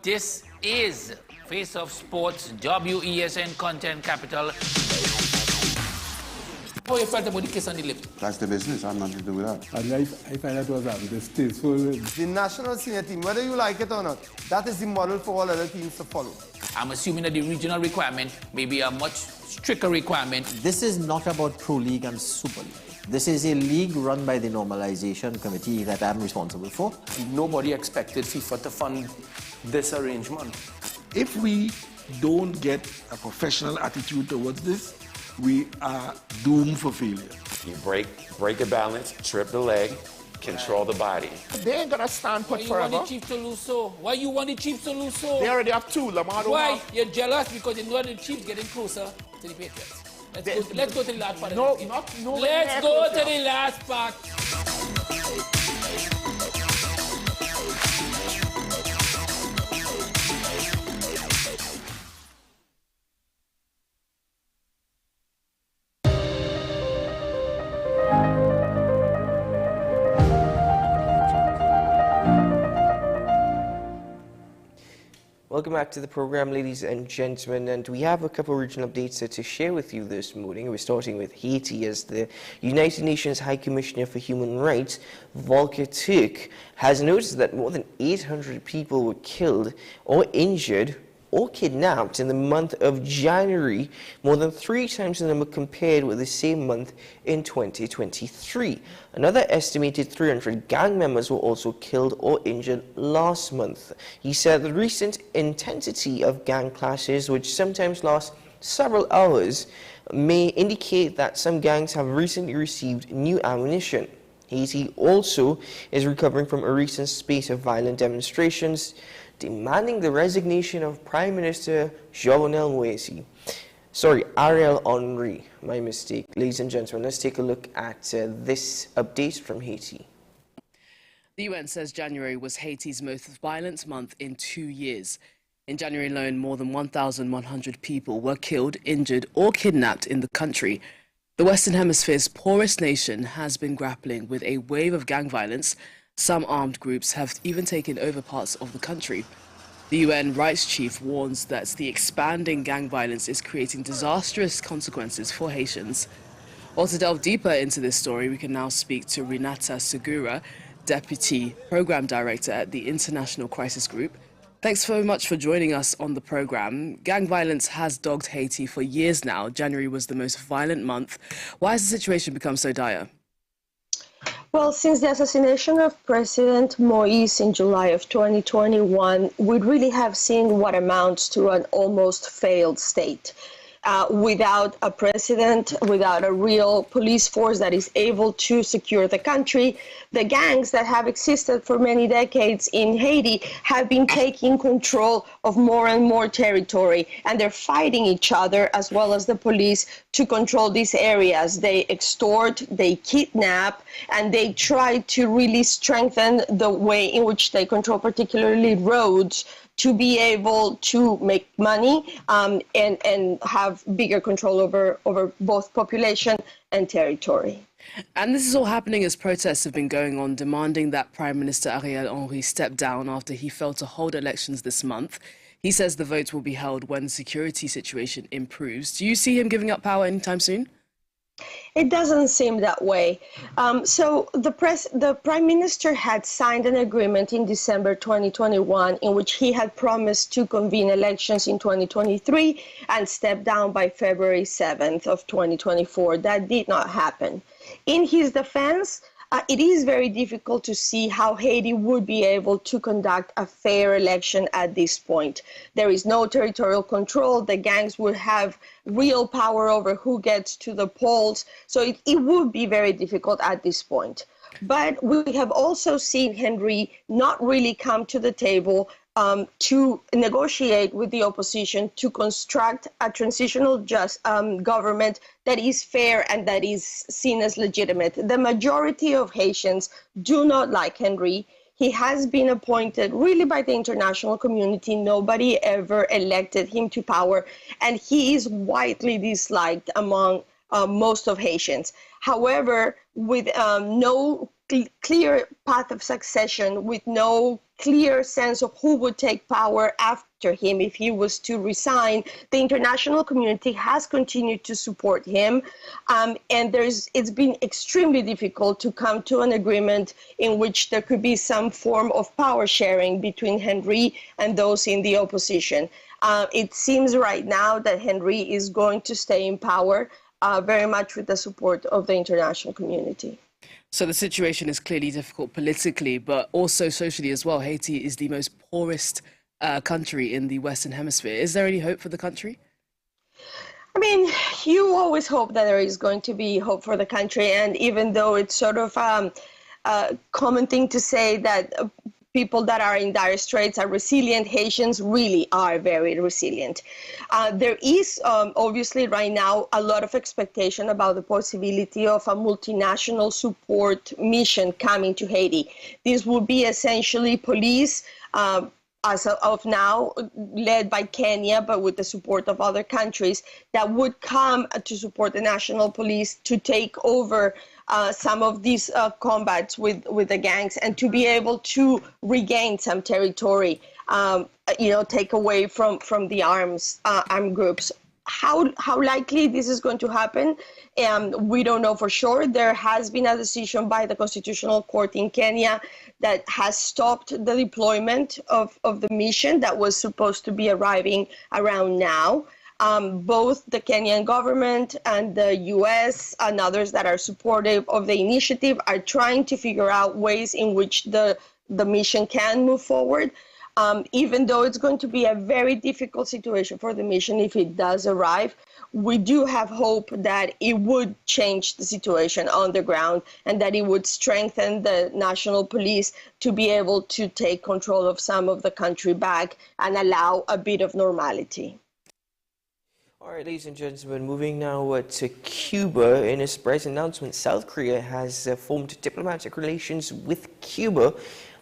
This is Face of Sports, WESN Content Capital. How you felt about the kiss on the lip? That's the business. I'm nothing to do with that. I find that was distasteful. The national senior team, whether you like it or not, that is the model for all other teams to follow. I'm assuming that the regional requirement may be a much stricter requirement. This is not about Pro League and Super League. This is a league run by the Normalization Committee that I'm responsible for. Nobody expected FIFA to fund this arrangement. If we don't get a professional attitude towards this, we are doomed for failure. You break a balance, trip the leg, control the body. They ain't gonna stand put forever. Why you want the chief to lose so? Why you want the chief to lose so? They already have two. Lamar don't Why? have. You're jealous because you know the chief's getting closer to the Patriots. Let's go to the last part. No, Let's go to the last part. Welcome back to the program, ladies and gentlemen, and we have a couple of regional updates to share with you this morning. We're starting with Haiti, as the United Nations High Commissioner for Human Rights, Volker Turk, has noticed that more than 800 people were killed or injured or kidnapped in the month of January, more than 3 times the number compared with the same month in 2023. Another estimated 300 gang members were also killed or injured last month. He said the recent intensity of gang clashes, which sometimes last several hours, may indicate that some gangs have recently received new ammunition. Haiti also is recovering from a recent spate of violent demonstrations demanding the resignation of Prime Minister Ariel Henry. My mistake. Ladies and gentlemen, let's take a look at this update from Haiti. The UN says January was Haiti's most violent month in 2 years. In January alone, more than 1,100 people were killed, injured, or kidnapped in the country. The Western Hemisphere's poorest nation has been grappling with a wave of gang violence. Some armed groups have even taken over parts of the country. The UN rights chief warns that the expanding gang violence is creating disastrous consequences for Haitians. Well, to delve deeper into this story, we can now speak to Renata Segura, Deputy Program Director at the International Crisis Group. Thanks very much for joining us on the program. Gang violence has dogged Haiti for years now. January was the most violent month. Why has the situation become so dire? Well, since the assassination of President Moïse in July of 2021, we really have seen what amounts to an almost failed state. Without a president, without a real police force that is able to secure the country, the gangs that have existed for many decades in Haiti have been taking control of more and more territory, and they're fighting each other as well as the police to control these areas. They extort, they kidnap, and they try to really strengthen the way in which they control particularly roads, to be able to make money and have bigger control over both population and territory. And this is all happening as protests have been going on, demanding that Prime Minister Ariel Henry step down after he failed to hold elections this month. He says the votes will be held when the security situation improves. Do you see him giving up power anytime soon? It doesn't seem that way. So the Prime Minister had signed an agreement in December 2021 in which he had promised to convene elections in 2023 and step down by February 7th of 2024. That did not happen. In his defense, it is very difficult to see how Haiti would be able to conduct a fair election at this point. There is no territorial control. The gangs would have real power over who gets to the polls. So it would be very difficult at this point. But we have also seen Henry not really come to the table to negotiate with the opposition to construct a transitional government that is fair and that is seen as legitimate. The majority of Haitians do not like Henry. He has been appointed really by the international community. Nobody ever elected him to power, and he is widely disliked among most of Haitians. However, with no clear path of succession, with no clear sense of who would take power after him if he was to resign, the international community has continued to support him, and it's been extremely difficult to come to an agreement in which there could be some form of power sharing between Henry and those in the opposition. It seems right now that Henry is going to stay in power, very much with the support of the international community. So the situation is clearly difficult politically, but also socially as well. Haiti is the most poorest country in the Western Hemisphere. Is there any hope for the country? I mean, you always hope that there is going to be hope for the country, and even though it's sort of a common thing to say that people that are in dire straits are resilient, Haitians really are very resilient. There is obviously right now a lot of expectation about the possibility of a multinational support mission coming to Haiti. This would be essentially police, as of now, led by Kenya, but with the support of other countries, that would come to support the national police to take over some of these combats with the gangs and to be able to regain some territory, take away from the armed groups. How likely this is going to happen, we don't know for sure. There has been a decision by the Constitutional Court in Kenya that has stopped the deployment of the mission that was supposed to be arriving around now. Both the Kenyan government and the US and others that are supportive of the initiative are trying to figure out ways in which the mission can move forward. Even though it's going to be a very difficult situation for the mission if it does arrive, we do have hope that it would change the situation on the ground and that it would strengthen the national police to be able to take control of some of the country back and allow a bit of normality. All right, ladies and gentlemen, moving now to Cuba. In a surprise announcement, South Korea has formed diplomatic relations with Cuba,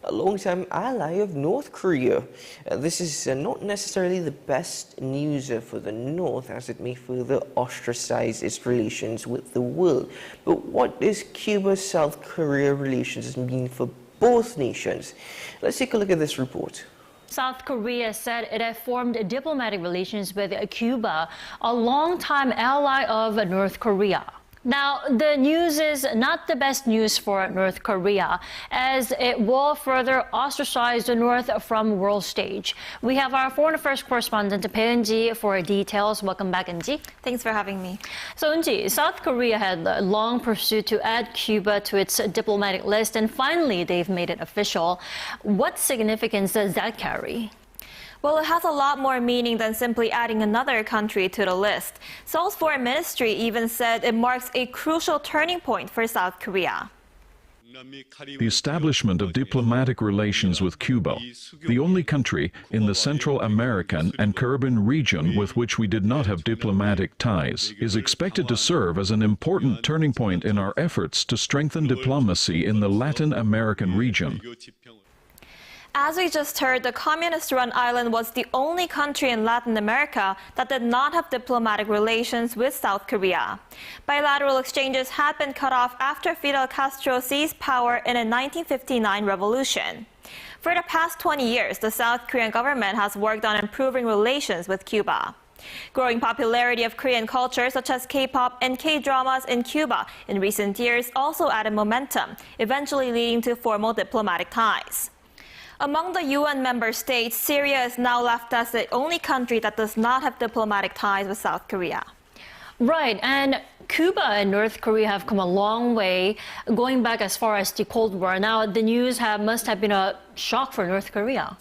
a long-time ally of North Korea. This is not necessarily the best news for the North, as it may further ostracize its relations with the world. But what does Cuba-South Korea relations mean for both nations? Let's take a look at this report. South Korea said it had formed diplomatic relations with Cuba, a longtime ally of North Korea. Now, the news is not the best news for North Korea, as it will further ostracize the North from world stage. We have our foreign affairs correspondent, Eunji, for details. Welcome back, Eunji. Thanks for having me. So, Eunji, South Korea had long pursued to add Cuba to its diplomatic list, and finally they've made it official. What significance does that carry? Well, it has a lot more meaning than simply adding another country to the list. Seoul's foreign ministry even said it marks a crucial turning point for South Korea. The establishment of diplomatic relations with Cuba, the only country in the Central American and Caribbean region with which we did not have diplomatic ties, is expected to serve as an important turning point in our efforts to strengthen diplomacy in the Latin American region. As we just heard, the communist-run island was the only country in Latin America that did not have diplomatic relations with South Korea. Bilateral exchanges had been cut off after Fidel Castro seized power in a 1959 revolution. For the past 20 years, the South Korean government has worked on improving relations with Cuba. Growing popularity of Korean culture such as K-pop and K-dramas in Cuba in recent years also added momentum, eventually leading to formal diplomatic ties. Among the UN member states, Syria is now left as the only country that does not have diplomatic ties with South Korea. Right, and Cuba and North Korea have come a long way, going back as far as the Cold War. Now, the news must have been a shock for North Korea.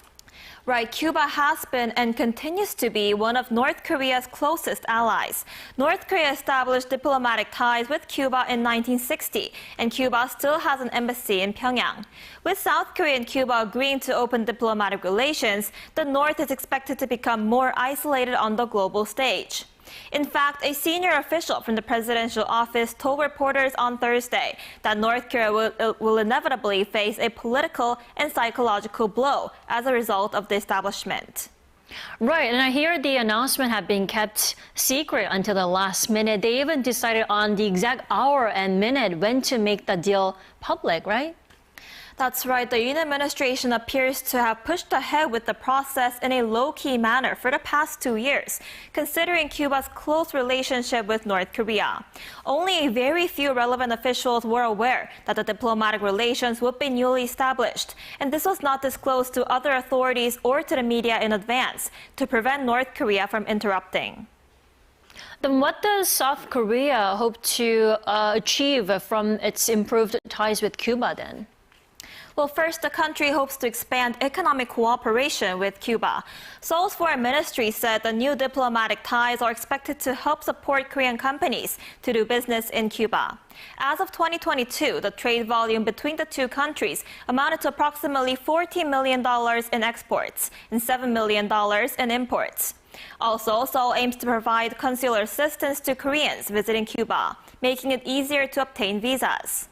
Right, Cuba has been and continues to be one of North Korea's closest allies. North Korea established diplomatic ties with Cuba in 1960, and Cuba still has an embassy in Pyongyang. With South Korea and Cuba agreeing to open diplomatic relations, the North is expected to become more isolated on the global stage. In fact, a senior official from the presidential office told reporters on Thursday that North Korea will inevitably face a political and psychological blow as a result of the establishment. Right, and I hear the announcement had been kept secret until the last minute. They even decided on the exact hour and minute when to make the deal public, right? That's right. The Yoon administration appears to have pushed ahead with the process in a low-key manner for the past 2 years, considering Cuba's close relationship with North Korea. Only a very few relevant officials were aware that the diplomatic relations would be newly established, and this was not disclosed to other authorities or to the media in advance to prevent North Korea from interrupting. Then what does South Korea hope to achieve from its improved ties with Cuba then? Well, first, the country hopes to expand economic cooperation with Cuba. Seoul's foreign ministry said the new diplomatic ties are expected to help support Korean companies to do business in Cuba. As of 2022, the trade volume between the two countries amounted to approximately $14 million in exports and $7 million in imports. Also, Seoul aims to provide consular assistance to Koreans visiting Cuba, making it easier to obtain visas.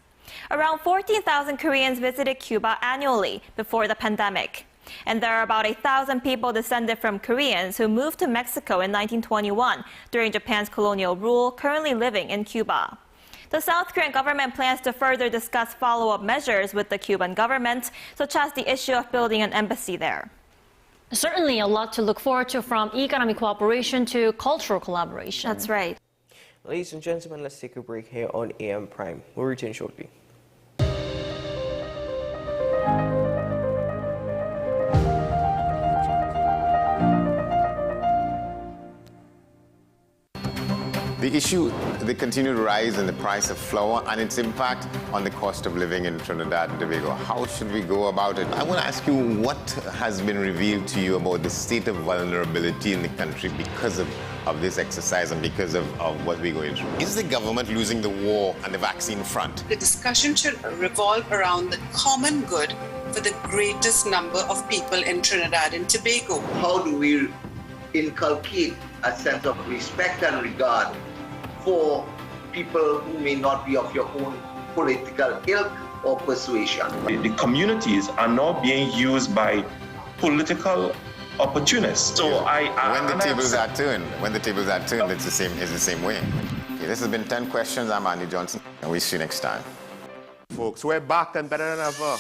Around 14,000 Koreans visited Cuba annually before the pandemic. And there are about 1,000 people descended from Koreans who moved to Mexico in 1921 during Japan's colonial rule, currently living in Cuba. The South Korean government plans to further discuss follow-up measures with the Cuban government, such as the issue of building an embassy there. Certainly a lot to look forward to, from economic cooperation to cultural collaboration. That's right. Ladies and gentlemen, let's take a break here on AM Prime. We'll return shortly. The issue, the continued rise in the price of flour and its impact on the cost of living in Trinidad and Tobago. How should we go about it? I want to ask you, what has been revealed to you about the state of vulnerability in the country because of this exercise and because of what we're going through? Is the government losing the war on the vaccine front? The discussion should revolve around the common good for the greatest number of people in Trinidad and Tobago. How do we inculcate a sense of respect and regard for people who may not be of your own political ilk or persuasion? The communities are now being used by political opportunists. So when the tables are turned, it's the same way. Okay, this has been 10 questions. I'm Andy Johnson, and we'll see you next time. Folks, we're back and better than ever.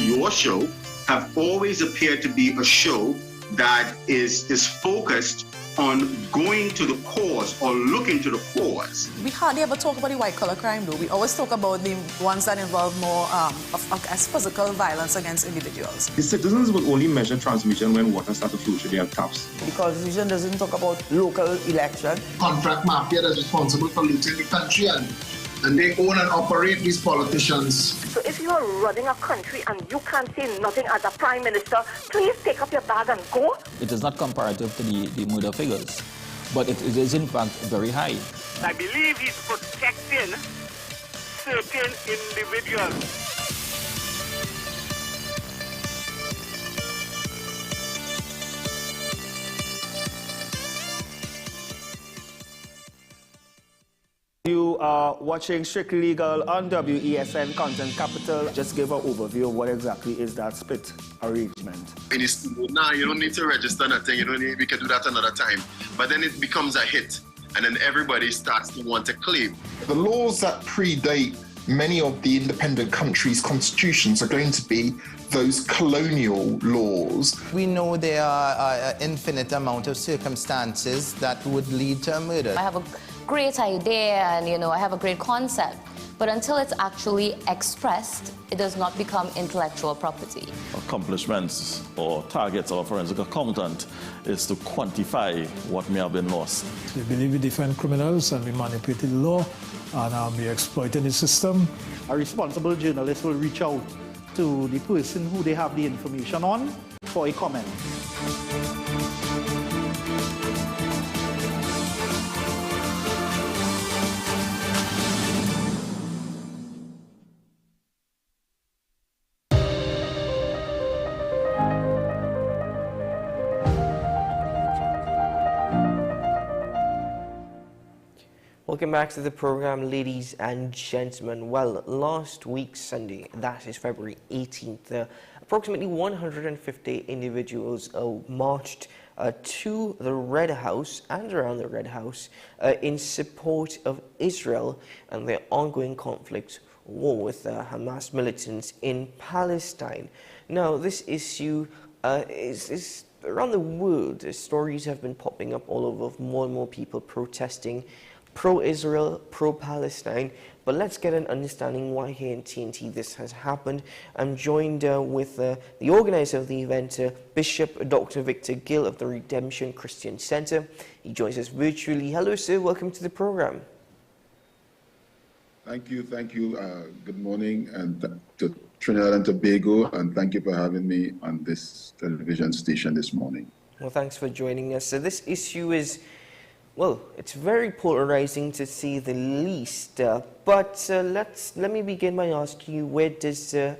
Your show have always appeared to be a show that is focused on going to the cause or looking to the cause. We hardly ever talk about the white-collar crime, though. We always talk about the ones that involve more as physical violence against individuals. The citizens will only measure transmission when water starts to flow through their taps. The Constitution doesn't talk about local election. Contract mafia that's responsible for looting the country, and they own and operate these politicians. So if you are running a country and you can't say nothing as a prime minister, please take up your bag and go. It is not comparative to the murder figures, but it is in fact very high. I believe he's protecting certain individuals. You are watching Strictly Legal on WESN Content Capital. Just give an overview of what exactly is that split arrangement. Now you don't need to register nothing. We can do that another time. But then it becomes a hit, and then everybody starts to want to claim. The laws that predate many of the independent countries' constitutions are going to be those colonial laws. We know there are an infinite amount of circumstances that would lead to a murder. I have a great idea and I have a great concept, but until it's actually expressed, it does not become intellectual property. Accomplishments or targets of a forensic accountant is to quantify what may have been lost. We believe in different criminals and we manipulated the law and we exploited the system. A responsible journalist will reach out to the person who they have the information on for a comment. Welcome back to the program, ladies and gentlemen. Well, last week Sunday, that is February 18th, approximately 150 individuals marched to the Red House and around the Red House in support of Israel and their ongoing conflict war with Hamas militants in Palestine. Now, this issue is around the world. Stories have been popping up all over of more and more people protesting pro-Israel, pro-Palestine. But let's get an understanding why here in TNT this has happened. I'm joined with the organizer of the event, Bishop Dr. Victor Gill of the Redemption Christian Center. He joins us virtually. Hello, sir. Welcome to the program. Thank you. Good morning, and to Trinidad and Tobago, and thank you for having me on this television station this morning. Well, thanks for joining us. So this issue is, well, it's very polarizing to say the least. But let me begin by asking you, where does the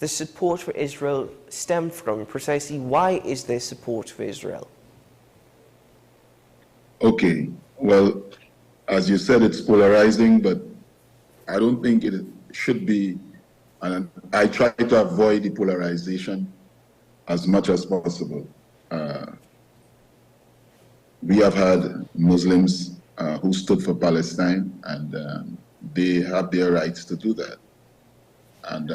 support for Israel stem from? Precisely, why is there support for Israel? Okay, well, as you said, it's polarizing, but I don't think it should be, and I try to avoid the polarization as much as possible. We have had Muslims who stood for Palestine, and they have their rights to do that. And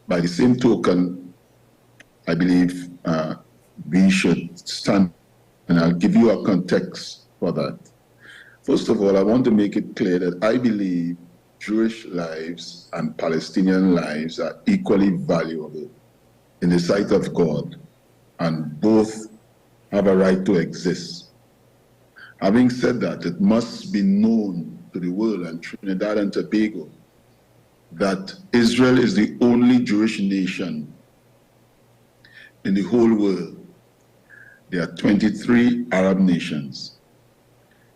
by the same token, I believe we should stand, and I'll give you a context for that. First of all, I want to make it clear that I believe Jewish lives and Palestinian lives are equally valuable in the sight of God, and both have a right to exist. Having said that, it must be known to the world and Trinidad and Tobago that Israel is the only Jewish nation in the whole world. There are 23 Arab nations.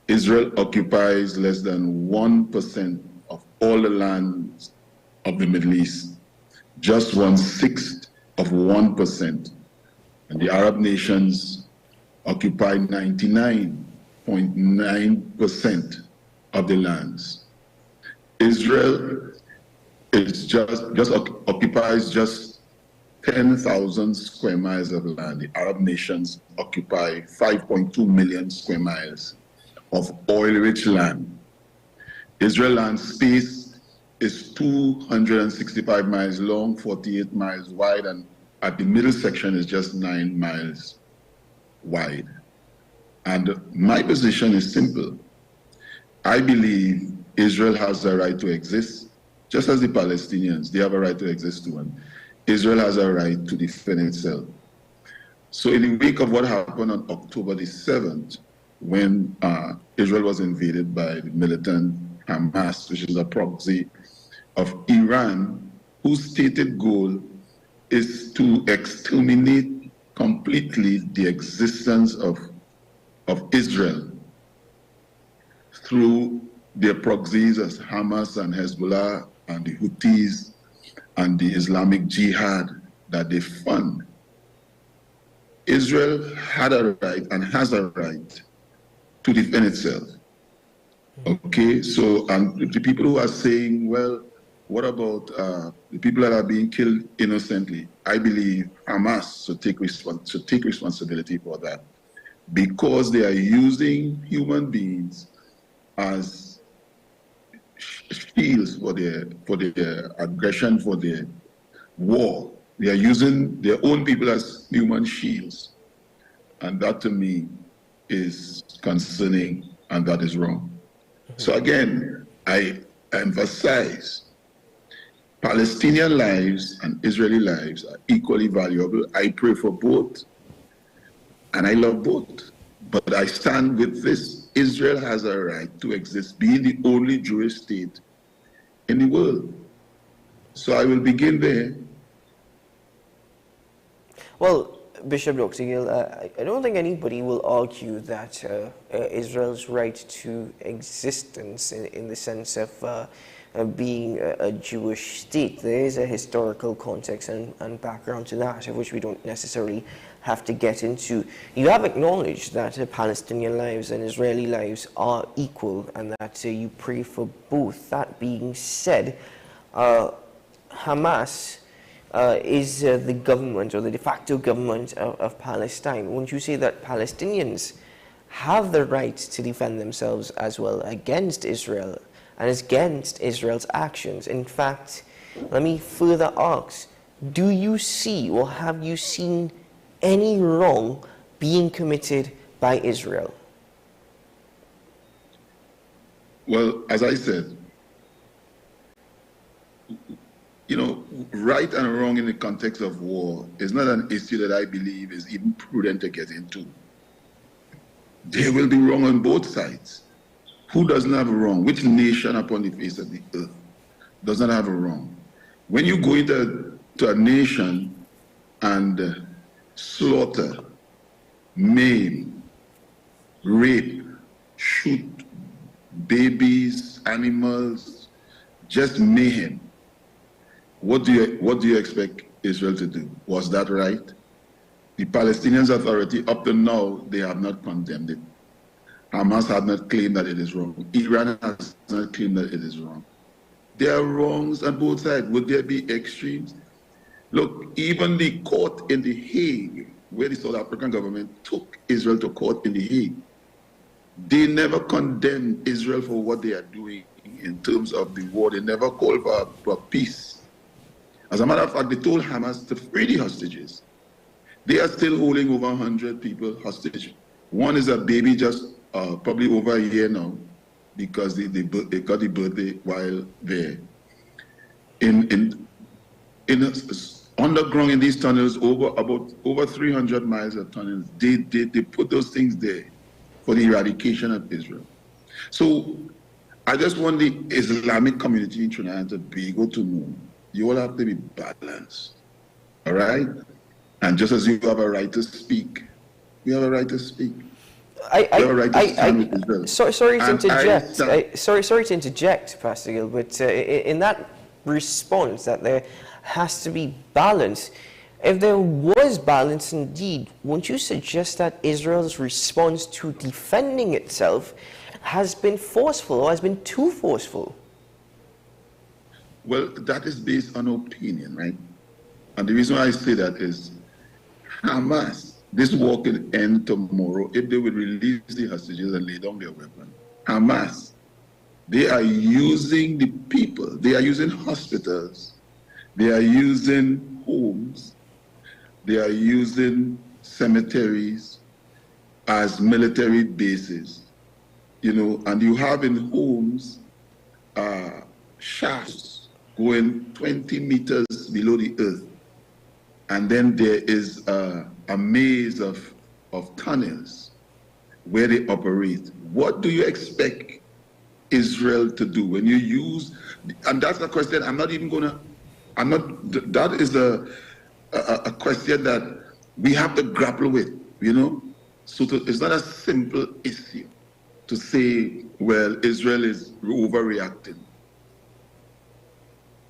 Israel occupies less than 1% of all the lands of the Middle East, just 1/6 of 1%. And the Arab nations occupy 99.9% of the lands. Israel is occupies just 10,000 square miles of land. The Arab nations occupy 5.2 million square miles of oil-rich land. Israel land space is 265 miles long, 48 miles wide, and at the middle section is just 9 miles wide. And my position is simple. I believe Israel has the right to exist, just as the Palestinians, they have a right to exist too. And Israel has a right to defend itself. So in the wake of what happened on October the 7th, when Israel was invaded by the militant Hamas, which is a proxy of Iran, whose stated goal is to exterminate completely the existence of Israel through their proxies as Hamas and Hezbollah and the Houthis and the Islamic Jihad that they fund. Israel had a right and has a right to defend itself. Okay, so and the people who are saying, well, what about the people that are being killed innocently? I believe Hamas should take responsibility for that, because they are using human beings as shields for their aggression, for their war. They are using their own people as human shields, and that to me is concerning, and that is wrong. So again, I emphasize Palestinian lives and Israeli lives are equally valuable. I pray for both, and I love both. But I stand with this: Israel has a right to exist, being the only Jewish state in the world. So I will begin there. Well, Bishop Dr. Gill, I don't think anybody will argue that Israel's right to existence in the sense of being a Jewish state. There is a historical context and background to that, of which we don't necessarily have to get into. You have acknowledged that Palestinian lives and Israeli lives are equal, and that you pray for both. That being said, Hamas is the government, or the de facto government of Palestine. Won't you say that Palestinians have the right to defend themselves as well against Israel and against Israel's actions? In fact, let me further ask, do you see or have you seen any wrong being committed by Israel? Well, as I said, you know, right and wrong in the context of war is not an issue that I believe is even prudent to get into. There will be wrong on both sides. Who doesn't have a wrong? Which nation upon the face of the earth doesn't have a wrong? When you go into a nation and slaughter, maim, rape, shoot babies, animals, just mayhem, what do you expect Israel to do? Was that right? The Palestinian Authority, up to now, they have not condemned it. Hamas has not claimed that it is wrong. Iran has not claimed that it is wrong. There are wrongs on both sides. Would there be extremes? Look, even the court in The Hague, where the South African government took Israel to court in The Hague, they never condemned Israel for what they are doing in terms of the war. They never called for peace. As a matter of fact, they told Hamas to free the hostages. They are still holding over 100 people hostage. One is a baby just probably over a year now because they got the birthday while there. Underground in these tunnels, over 300 miles of tunnels, they put those things there for the eradication of Israel. So I just want the Islamic community in Trinidad and Tobago to know you all have to be balanced, all right? And just as you have a right to speak, we have a right to speak. Sorry to interject, Pastor Gill, but in that response that there has to be balance, if there was balance indeed, won't you suggest that Israel's response to defending itself has been forceful or has been too forceful? Well, that is based on opinion, right? And the reason why I say that is Hamas, this war can end tomorrow if they would release the hostages and lay down their weapon. Hamas, they are using the people, they are using hospitals, they are using homes, they are using cemeteries as military bases, you know, and you have in homes shafts going 20 meters below the earth. And then there is a maze of tunnels where they operate. What do you expect Israel to do when you use, and that's a question that is a question that we have to grapple with, you know? So it's not a simple issue to say, well, Israel is overreacting.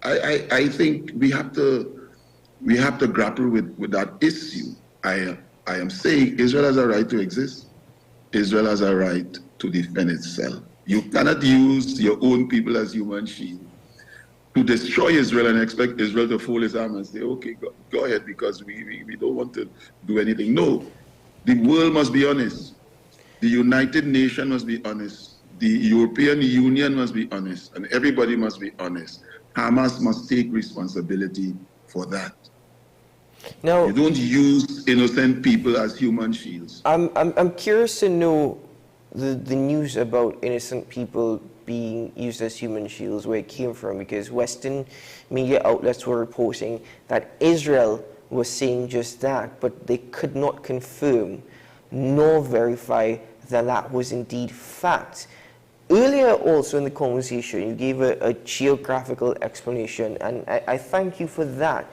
I think we have to grapple with that issue. I am saying Israel has a right to exist. Israel has a right to defend itself. You cannot use your own people as human shield to destroy Israel and expect Israel to fold its arms and say, okay, go ahead, because we don't want to do anything. No, the world must be honest. The United Nations must be honest. The European Union must be honest. And everybody must be honest. Hamas must take responsibility for that. No, you don't use innocent people as human shields. I'm curious to know the news about innocent people being used as human shields, where it came from, because Western media outlets were reporting that Israel was saying just that, but they could not confirm nor verify that that was indeed fact. Earlier also in the conversation, you gave a geographical explanation, and I thank you for that.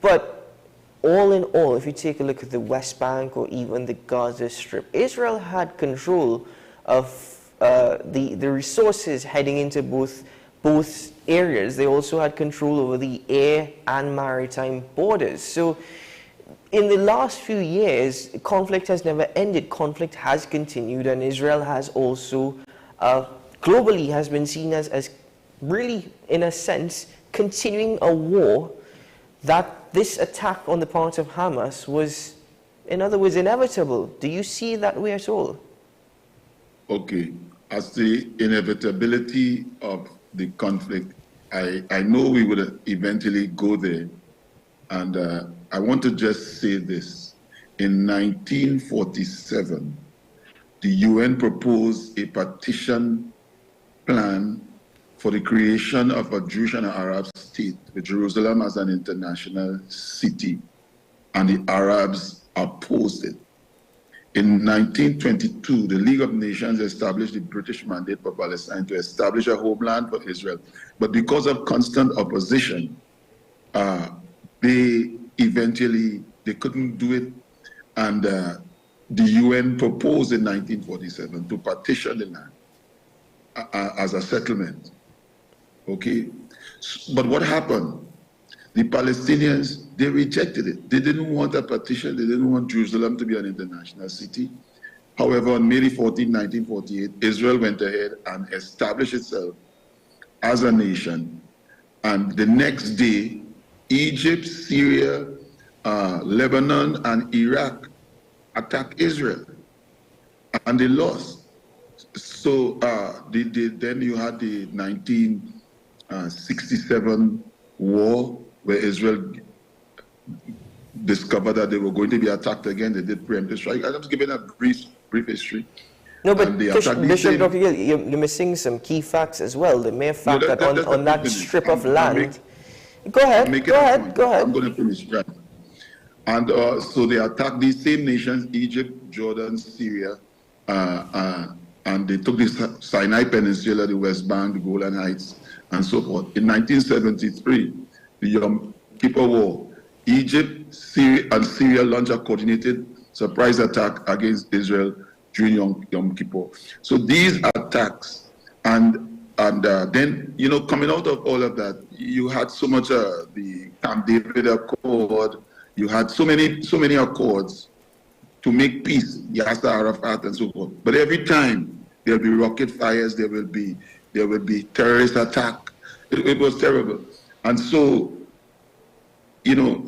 But all in all, if you take a look at the West Bank or even the Gaza Strip, Israel had control of the resources heading into both areas. They also had control over the air and maritime borders. So in the last few years, conflict has never ended. Conflict has continued, and Israel has also globally has been seen as really, in a sense, continuing a war that this attack on the part of Hamas was, in other words, inevitable. Do you see it that way at all? Okay. As the inevitability of the conflict, I know we would eventually go there. And I want to just say this. In 1947, the UN proposed a partition plan for the creation of a Jewish and Arab state with Jerusalem as an international city, and the Arabs opposed it. In 1922, the League of Nations established the British mandate for Palestine to establish a homeland for Israel. But because of constant opposition, they eventually, they couldn't do it, and the UN proposed in 1947 to partition the land as a settlement. Okay, but what happened? The Palestinians, they rejected it. They didn't want a partition. They didn't want Jerusalem to be an international city. However, on May 14, 1948, Israel went ahead and established itself as a nation. And the next day, Egypt, Syria, Lebanon, and Iraq attacked Israel. And they lost. So then you had the 1967 war, where Israel discovered that they were going to be attacked again. They did preemptive strike. I'm just giving a brief history. No, but Bishop Dr. Gill, you're missing some key facts as well. The mere fact that on that strip of land... Go ahead. I'm going to finish. Right. And so they attacked these same nations, Egypt, Jordan, Syria, and they took the Sinai Peninsula, the West Bank, the Golan Heights, and so forth. In 1973, the Yom Kippur War, Egypt, Syria, and Syria launched a coordinated surprise attack against Israel during Yom Kippur. So these attacks, and then, you know, coming out of all of that, you had so much the Camp David Accord, you had so many accords to make peace, Yasser Arafat and so forth. But every time there'll be rocket fires, there will be terrorist attack. It was terrible. And so, you know,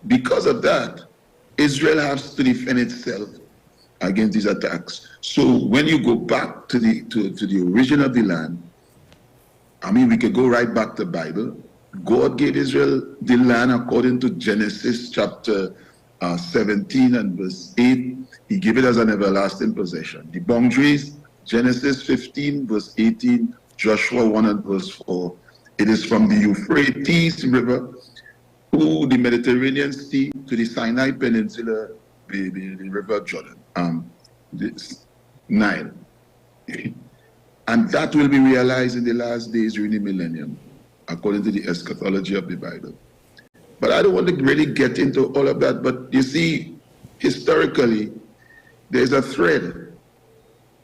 because of that, Israel has to defend itself against these attacks. So when you go back to the origin of the land, I mean, we could go right back to the Bible. God gave Israel the land according to Genesis chapter 17 and verse 8. He gave it as an everlasting possession. The boundaries, Genesis 15 verse 18, Joshua 1 and verse 4. It is from the Euphrates River to the Mediterranean Sea to the Sinai Peninsula, the River Jordan, this Nile. And that will be realized in the last days during the millennium, according to the eschatology of the Bible. But I don't want to really get into all of that. But you see, historically, there's a thread.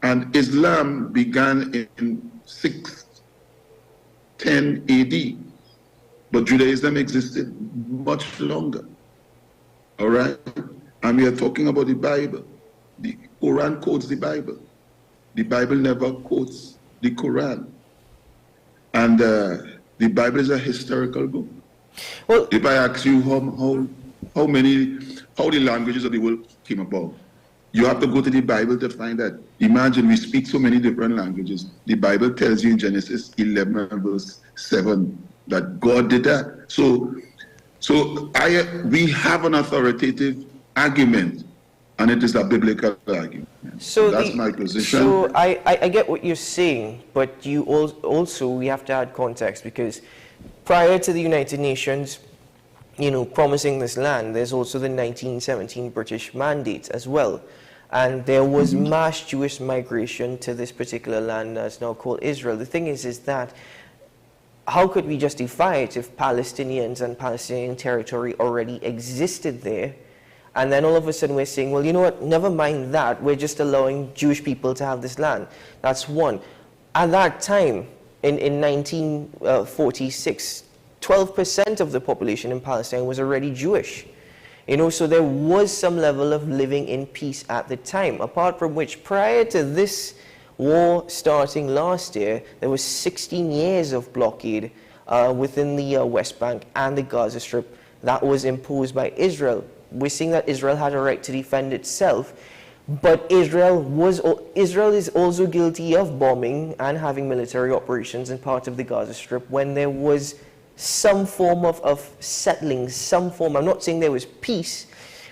And Islam began in 610 AD. But Judaism existed much longer. All right? And we are talking about the Bible. The Quran quotes the Bible. The Bible never quotes the Quran. And the Bible is a historical book. Well, if I ask you how the languages of the world came about, you have to go to the Bible to find that. Imagine we speak so many different languages. The Bible tells you in Genesis 11 verse 7 that God did that. So we have an authoritative argument, and it is a biblical argument. So that's my position. So I get what you're saying, but you also we have to add context, because prior to the United Nations, you know, promising this land, there's also the 1917 British Mandate as well. And there was mass Jewish migration to this particular land that's now called Israel. The thing is that how could we justify it if Palestinians and Palestinian territory already existed there? And then all of a sudden we're saying, well, you know what, never mind that, we're just allowing Jewish people to have this land. That's one. At that time, in 1946, 12% of the population in Palestine was already Jewish. You know, so there was some level of living in peace at the time, apart from which prior to this war starting last year, there was 16 years of blockade within the West Bank and the Gaza Strip that was imposed by Israel. We're seeing that Israel had a right to defend itself, but Israel is also guilty of bombing and having military operations in part of the Gaza Strip when there was some form of settling, some form. I'm not saying there was peace,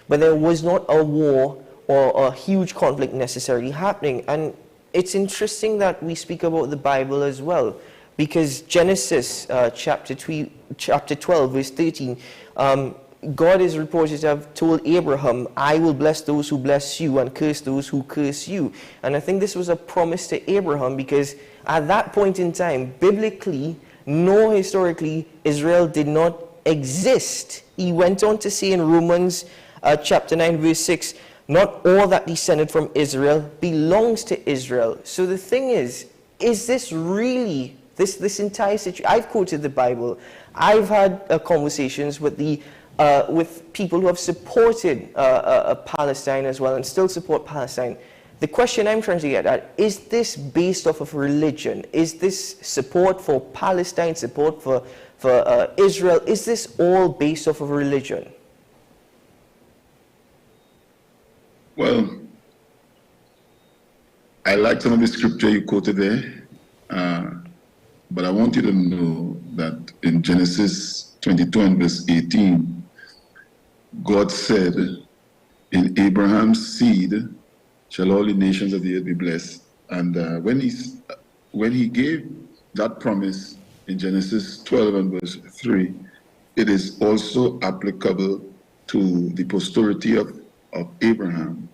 but there was not a war or a huge conflict necessarily happening. And it's interesting that we speak about the Bible as well, because Genesis chapter 12, verse 13, God is reported to have told Abraham, I will bless those who bless you and curse those who curse you. And I think this was a promise to Abraham, because at that point in time, biblically, nor historically, Israel did not exist. He went on to say in Romans chapter 9, verse 6, not all that descended from Israel belongs to Israel. So the thing is this really, this entire situation, I've quoted the Bible, I've had conversations with with people who have supported Palestine as well and still support Palestine. The question I'm trying to get at, is this based off of religion? Is this support for Palestine, support for Israel, is this all based off of religion? Well, I like some of the scripture you quoted there, but I want you to know that in Genesis 22 and verse 18, God said, in Abraham's seed shall all the nations of the earth be blessed. And when he gave that promise in Genesis 12 and verse 3, it is also applicable to the posterity of Abraham,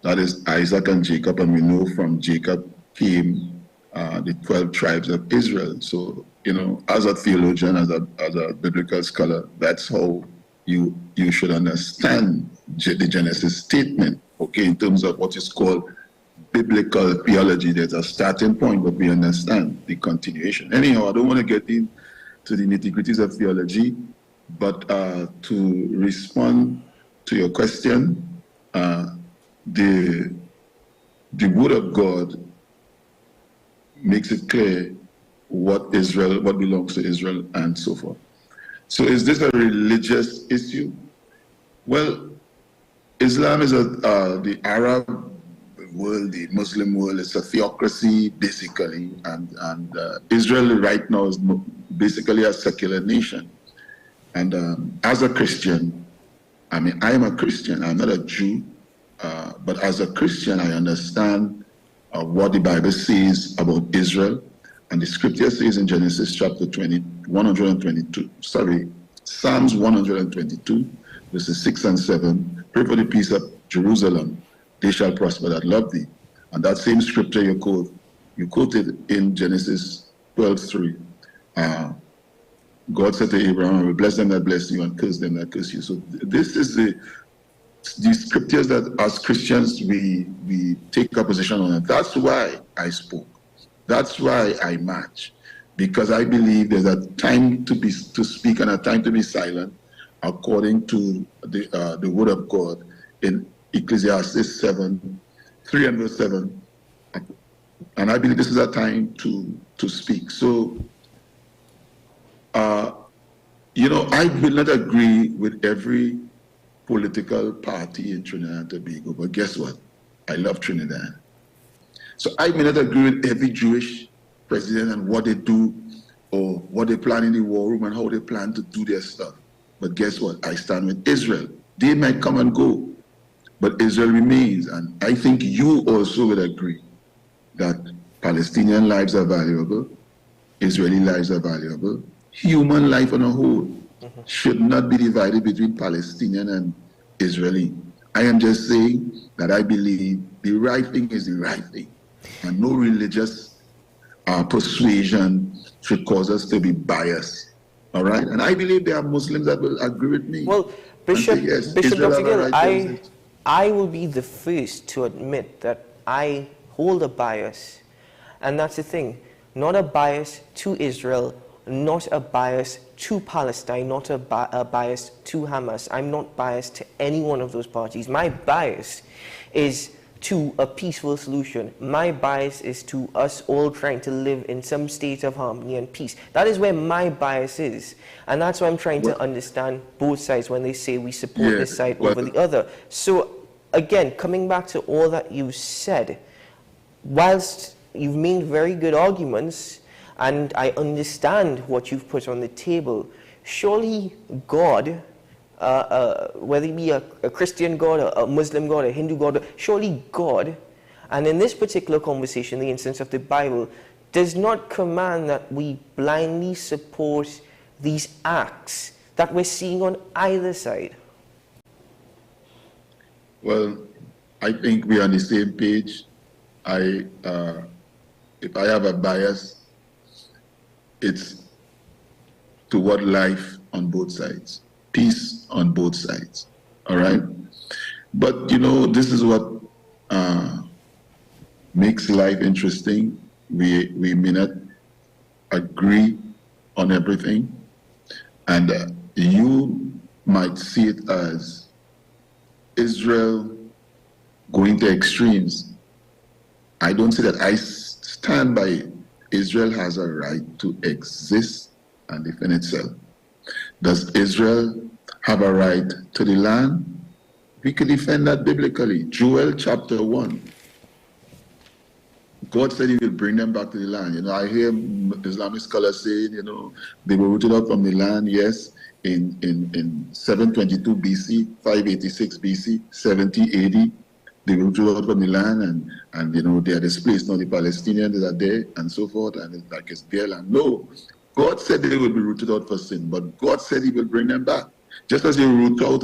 that is Isaac and Jacob, and we know from Jacob came the 12 tribes of Israel. So, you know, as a theologian, as a biblical scholar, that's how you should understand the Genesis statement, okay, in terms of what is called biblical theology. There's a starting point, but we understand the continuation. Anyhow, I don't want to get into the nitty-gritties of theology, but to respond to your question, the Word of God makes it clear what belongs to Israel, and so forth. So is this a religious issue? Well, Islam is the Arab world, the Muslim world, it's a theocracy basically, and Israel right now is basically a secular nation. And as a Christian, I mean, I am a Christian, I'm not a Jew, but as a Christian, I understand what the Bible says about Israel. And the scripture says in Genesis chapter 122, Psalms 122, verses 6 and 7, pray for the peace of Jerusalem, they shall prosper that love thee. And that same scripture you quoted in Genesis 12:3, God said to Abraham, I will bless them that bless you and curse them that curse you. So this is the scriptures that as Christians we take a position on. And that's why I spoke. That's why I march, because I believe there's a time to speak and a time to be silent, according to the Word of God in Ecclesiastes 3 and verse 7. And I believe this is a time to speak. So, you know, I will not agree with every political party in Trinidad and Tobago, but guess what? I love Trinidad. So I may not agree with every Jewish president and what they do or what they plan in the war room and how they plan to do their stuff. But guess what? I stand with Israel. They might come and go, but Israel remains. And I think you also would agree that Palestinian lives are valuable, Israeli lives are valuable, human life on a whole should not be divided between Palestinian and Israeli. I am just saying that I believe the right thing is the right thing, and no religious persuasion should cause us to be biased. All right? And I believe there are Muslims that will agree with me. Well, Bishop Israel Dr. Gill, right I will be the first to admit that I hold a bias, and that's the thing. Not a bias to Israel, not a bias to Palestine, not a bias to Hamas. I'm not biased to any one of those parties. My bias is to a peaceful solution. My bias is to us all trying to live in some state of harmony and peace. That is where my bias is. And that's why I'm trying to understand both sides when they say we support this side over the other. So again, coming back to all that you said, whilst you've made very good arguments, and I understand what you've put on the table, surely God, whether it be a Christian God, a Muslim God, a Hindu God, surely God, and in this particular conversation, the instance of the Bible, does not command that we blindly support these acts that we're seeing on either side. Well, I think we're on the same page. If I have a bias, it's to what life on both sides. Peace on both sides. All right? But, you know, this is what makes life interesting. We may not agree on everything. And you might see it as Israel going to extremes. I don't say that. I stand by it. Israel has a right to exist and defend itself. Does Israel have a right to the land? We could defend that biblically. Joel chapter 1. God said he will bring them back to the land. You know, I hear Islamic scholars saying, you know, they were rooted out from the land, yes, in 722 BC, 586 BC, 70 AD. They were rooted out from the land and you know, they are displaced. Now the Palestinians that are there and so forth, and it's like it's their land. No, God said they would be rooted out for sin, but God said he will bring them back. Just as he root out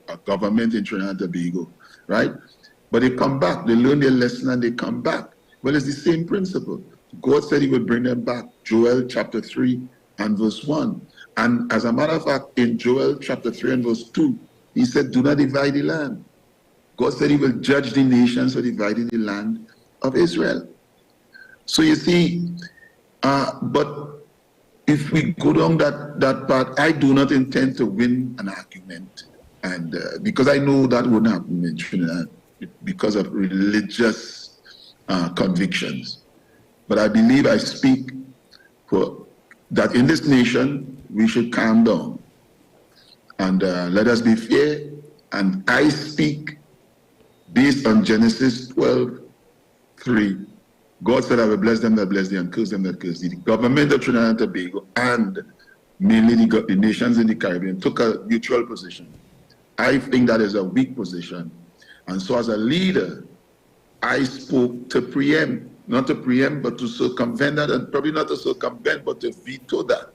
a government in Trinidad and Tobago, right? But they come back, they learn their lesson and they come back. Well, it's the same principle. God said he would bring them back. Joel chapter 3 and verse 1. And as a matter of fact, in Joel chapter 3 and verse 2, he said, do not divide the land. God said he will judge the nations for dividing the land of Israel. So you see, but if we go down that path, I do not intend to win an argument. And because I know that wouldn't happen in Trinidad because of religious convictions. But I believe I speak for that in this nation, we should calm down. And let us be fair. And I speak based on Genesis 12:3. God said, I will bless them that bless thee and curse them that curse thee. The government of Trinidad and Tobago and mainly the nations in the Caribbean took a neutral position. I think that is a weak position. And so as a leader, I spoke to preempt, not to preempt, but to circumvent that, and probably not to circumvent, but to veto that.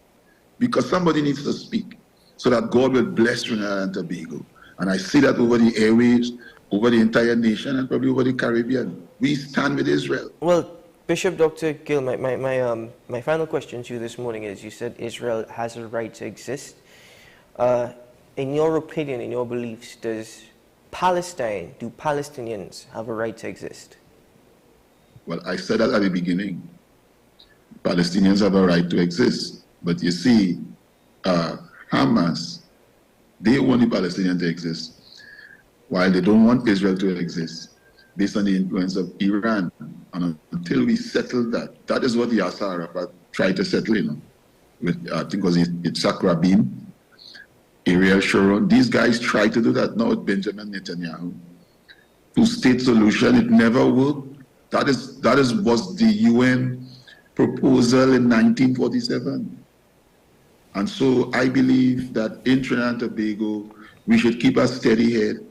Because somebody needs to speak so that God will bless Trinidad and Tobago. And I see that over the airwaves, over the entire nation, and probably over the Caribbean. We stand with Israel. Well, Bishop Dr. Gill, my final question to you this morning is, you said Israel has a right to exist. In your opinion, in your beliefs, do Palestinians have a right to exist? Well, I said that at the beginning. Palestinians have a right to exist. But you see, Hamas, they want the Palestinians to exist, while they don't want Israel to exist, based on the influence of Iran. And until we settle that, that is what the Yasser Arafat tried to settle, you know, with, I think it was Yitzhak Rabin, Ariel Sharon. These guys tried to do that now with Benjamin Netanyahu. Two-state solution, it never worked. That was the UN proposal in 1947. And so I believe that in Trinidad and Tobago, we should keep a steady head.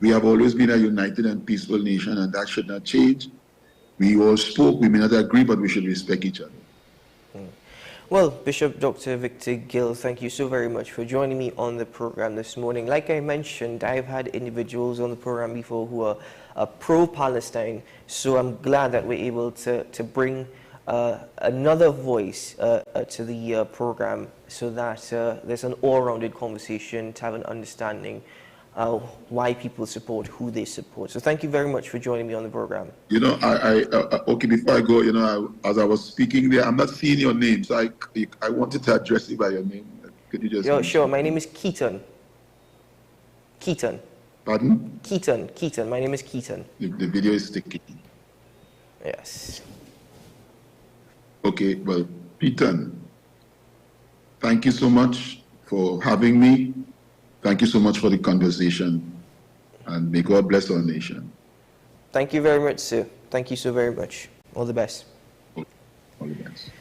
We have always been a united and peaceful nation, and that should not change. We all spoke, we may not agree, but we should respect each other. Well, Bishop Dr. Victor Gill, thank you so very much for joining me on the program this morning. Like I mentioned, I've had individuals on the program before who are pro-Palestine, so I'm glad that we're able to bring another voice to the program so that there's an all-rounded conversation to have an understanding why people support who they support. So thank you very much for joining me on the program. You know, okay, before I go, you know, as I was speaking there, I'm not seeing your name, so I wanted to address you by your name. Could you just... Yeah, sure. My name is Keaton. Keaton. Pardon? Keaton. My name is Keaton. The video is sticky. Yes. Okay, well, Keaton, thank you so much for having me. Thank you so much for the conversation, and may God bless our nation. Thank you very much, sir. Thank you so very much. All the best. All the best.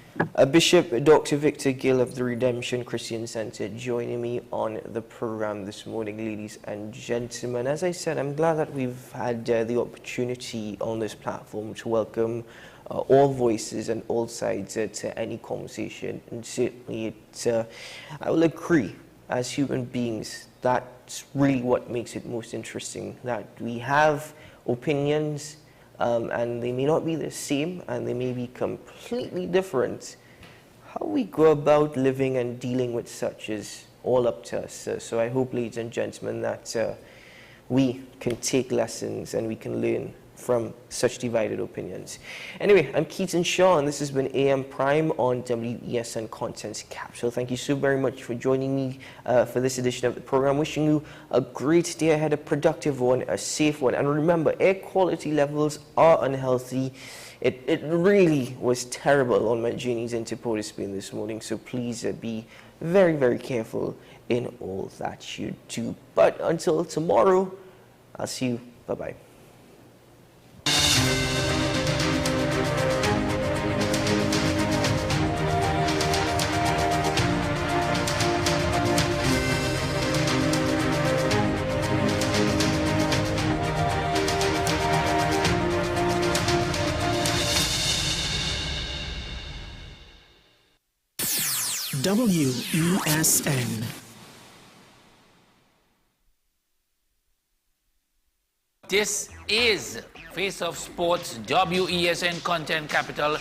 Bishop Dr. Victor Gill of the Redemption Christian Center joining me on the program this morning, ladies and gentlemen. As I said, I'm glad that we've had the opportunity on this platform to welcome all voices and all sides to any conversation. And certainly, I will agree, as human beings, that's really what makes it most interesting, that we have opinions and they may not be the same and they may be completely different. how we go about living and dealing with such is all up to us. So I hope, ladies and gentlemen, that we can take lessons and we can learn from such divided opinions. Anyway, I'm Keaton Shaw, and this has been AM Prime on WESN Contents Capsule. Thank you so very much for joining me for this edition of the program. Wishing you a great day ahead, a productive one, a safe one. And remember, air quality levels are unhealthy. It really was terrible on my journeys into Port of Spain this morning, so please be very, very careful in all that you do. But until tomorrow, I'll see you. Bye-bye. WESN. This is Face of Sports, WESN Content Capital.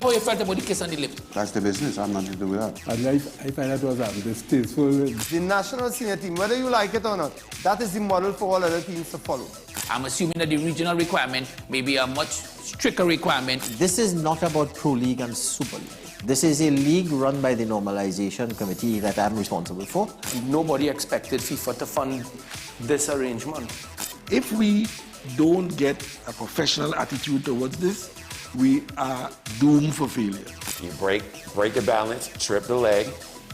How you felt about the kiss on the lip? That's the business. I'm not to do with that. I find that was distasteful. The national senior team, whether you like it or not, that is the model for all other teams to follow. I'm assuming that the regional requirement may be a much stricter requirement. This is not about Pro League and Super League. This is a league run by the Normalization Committee that I'm responsible for. Nobody expected FIFA to fund this arrangement. If we don't get a professional attitude towards this, we are doomed for failure. You break the balance, trip the leg,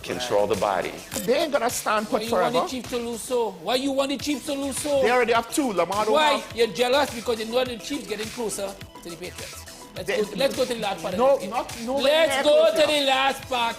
control the body. They ain't gonna stand put forever. Why you want the Chiefs to lose so? Why you want the Chiefs to lose so? They already have two. Lamar don't Why? have. You're jealous because you know the Chiefs getting closer to the Patriots. Let's go to the last part. No, of the game. not Let's go to the last part.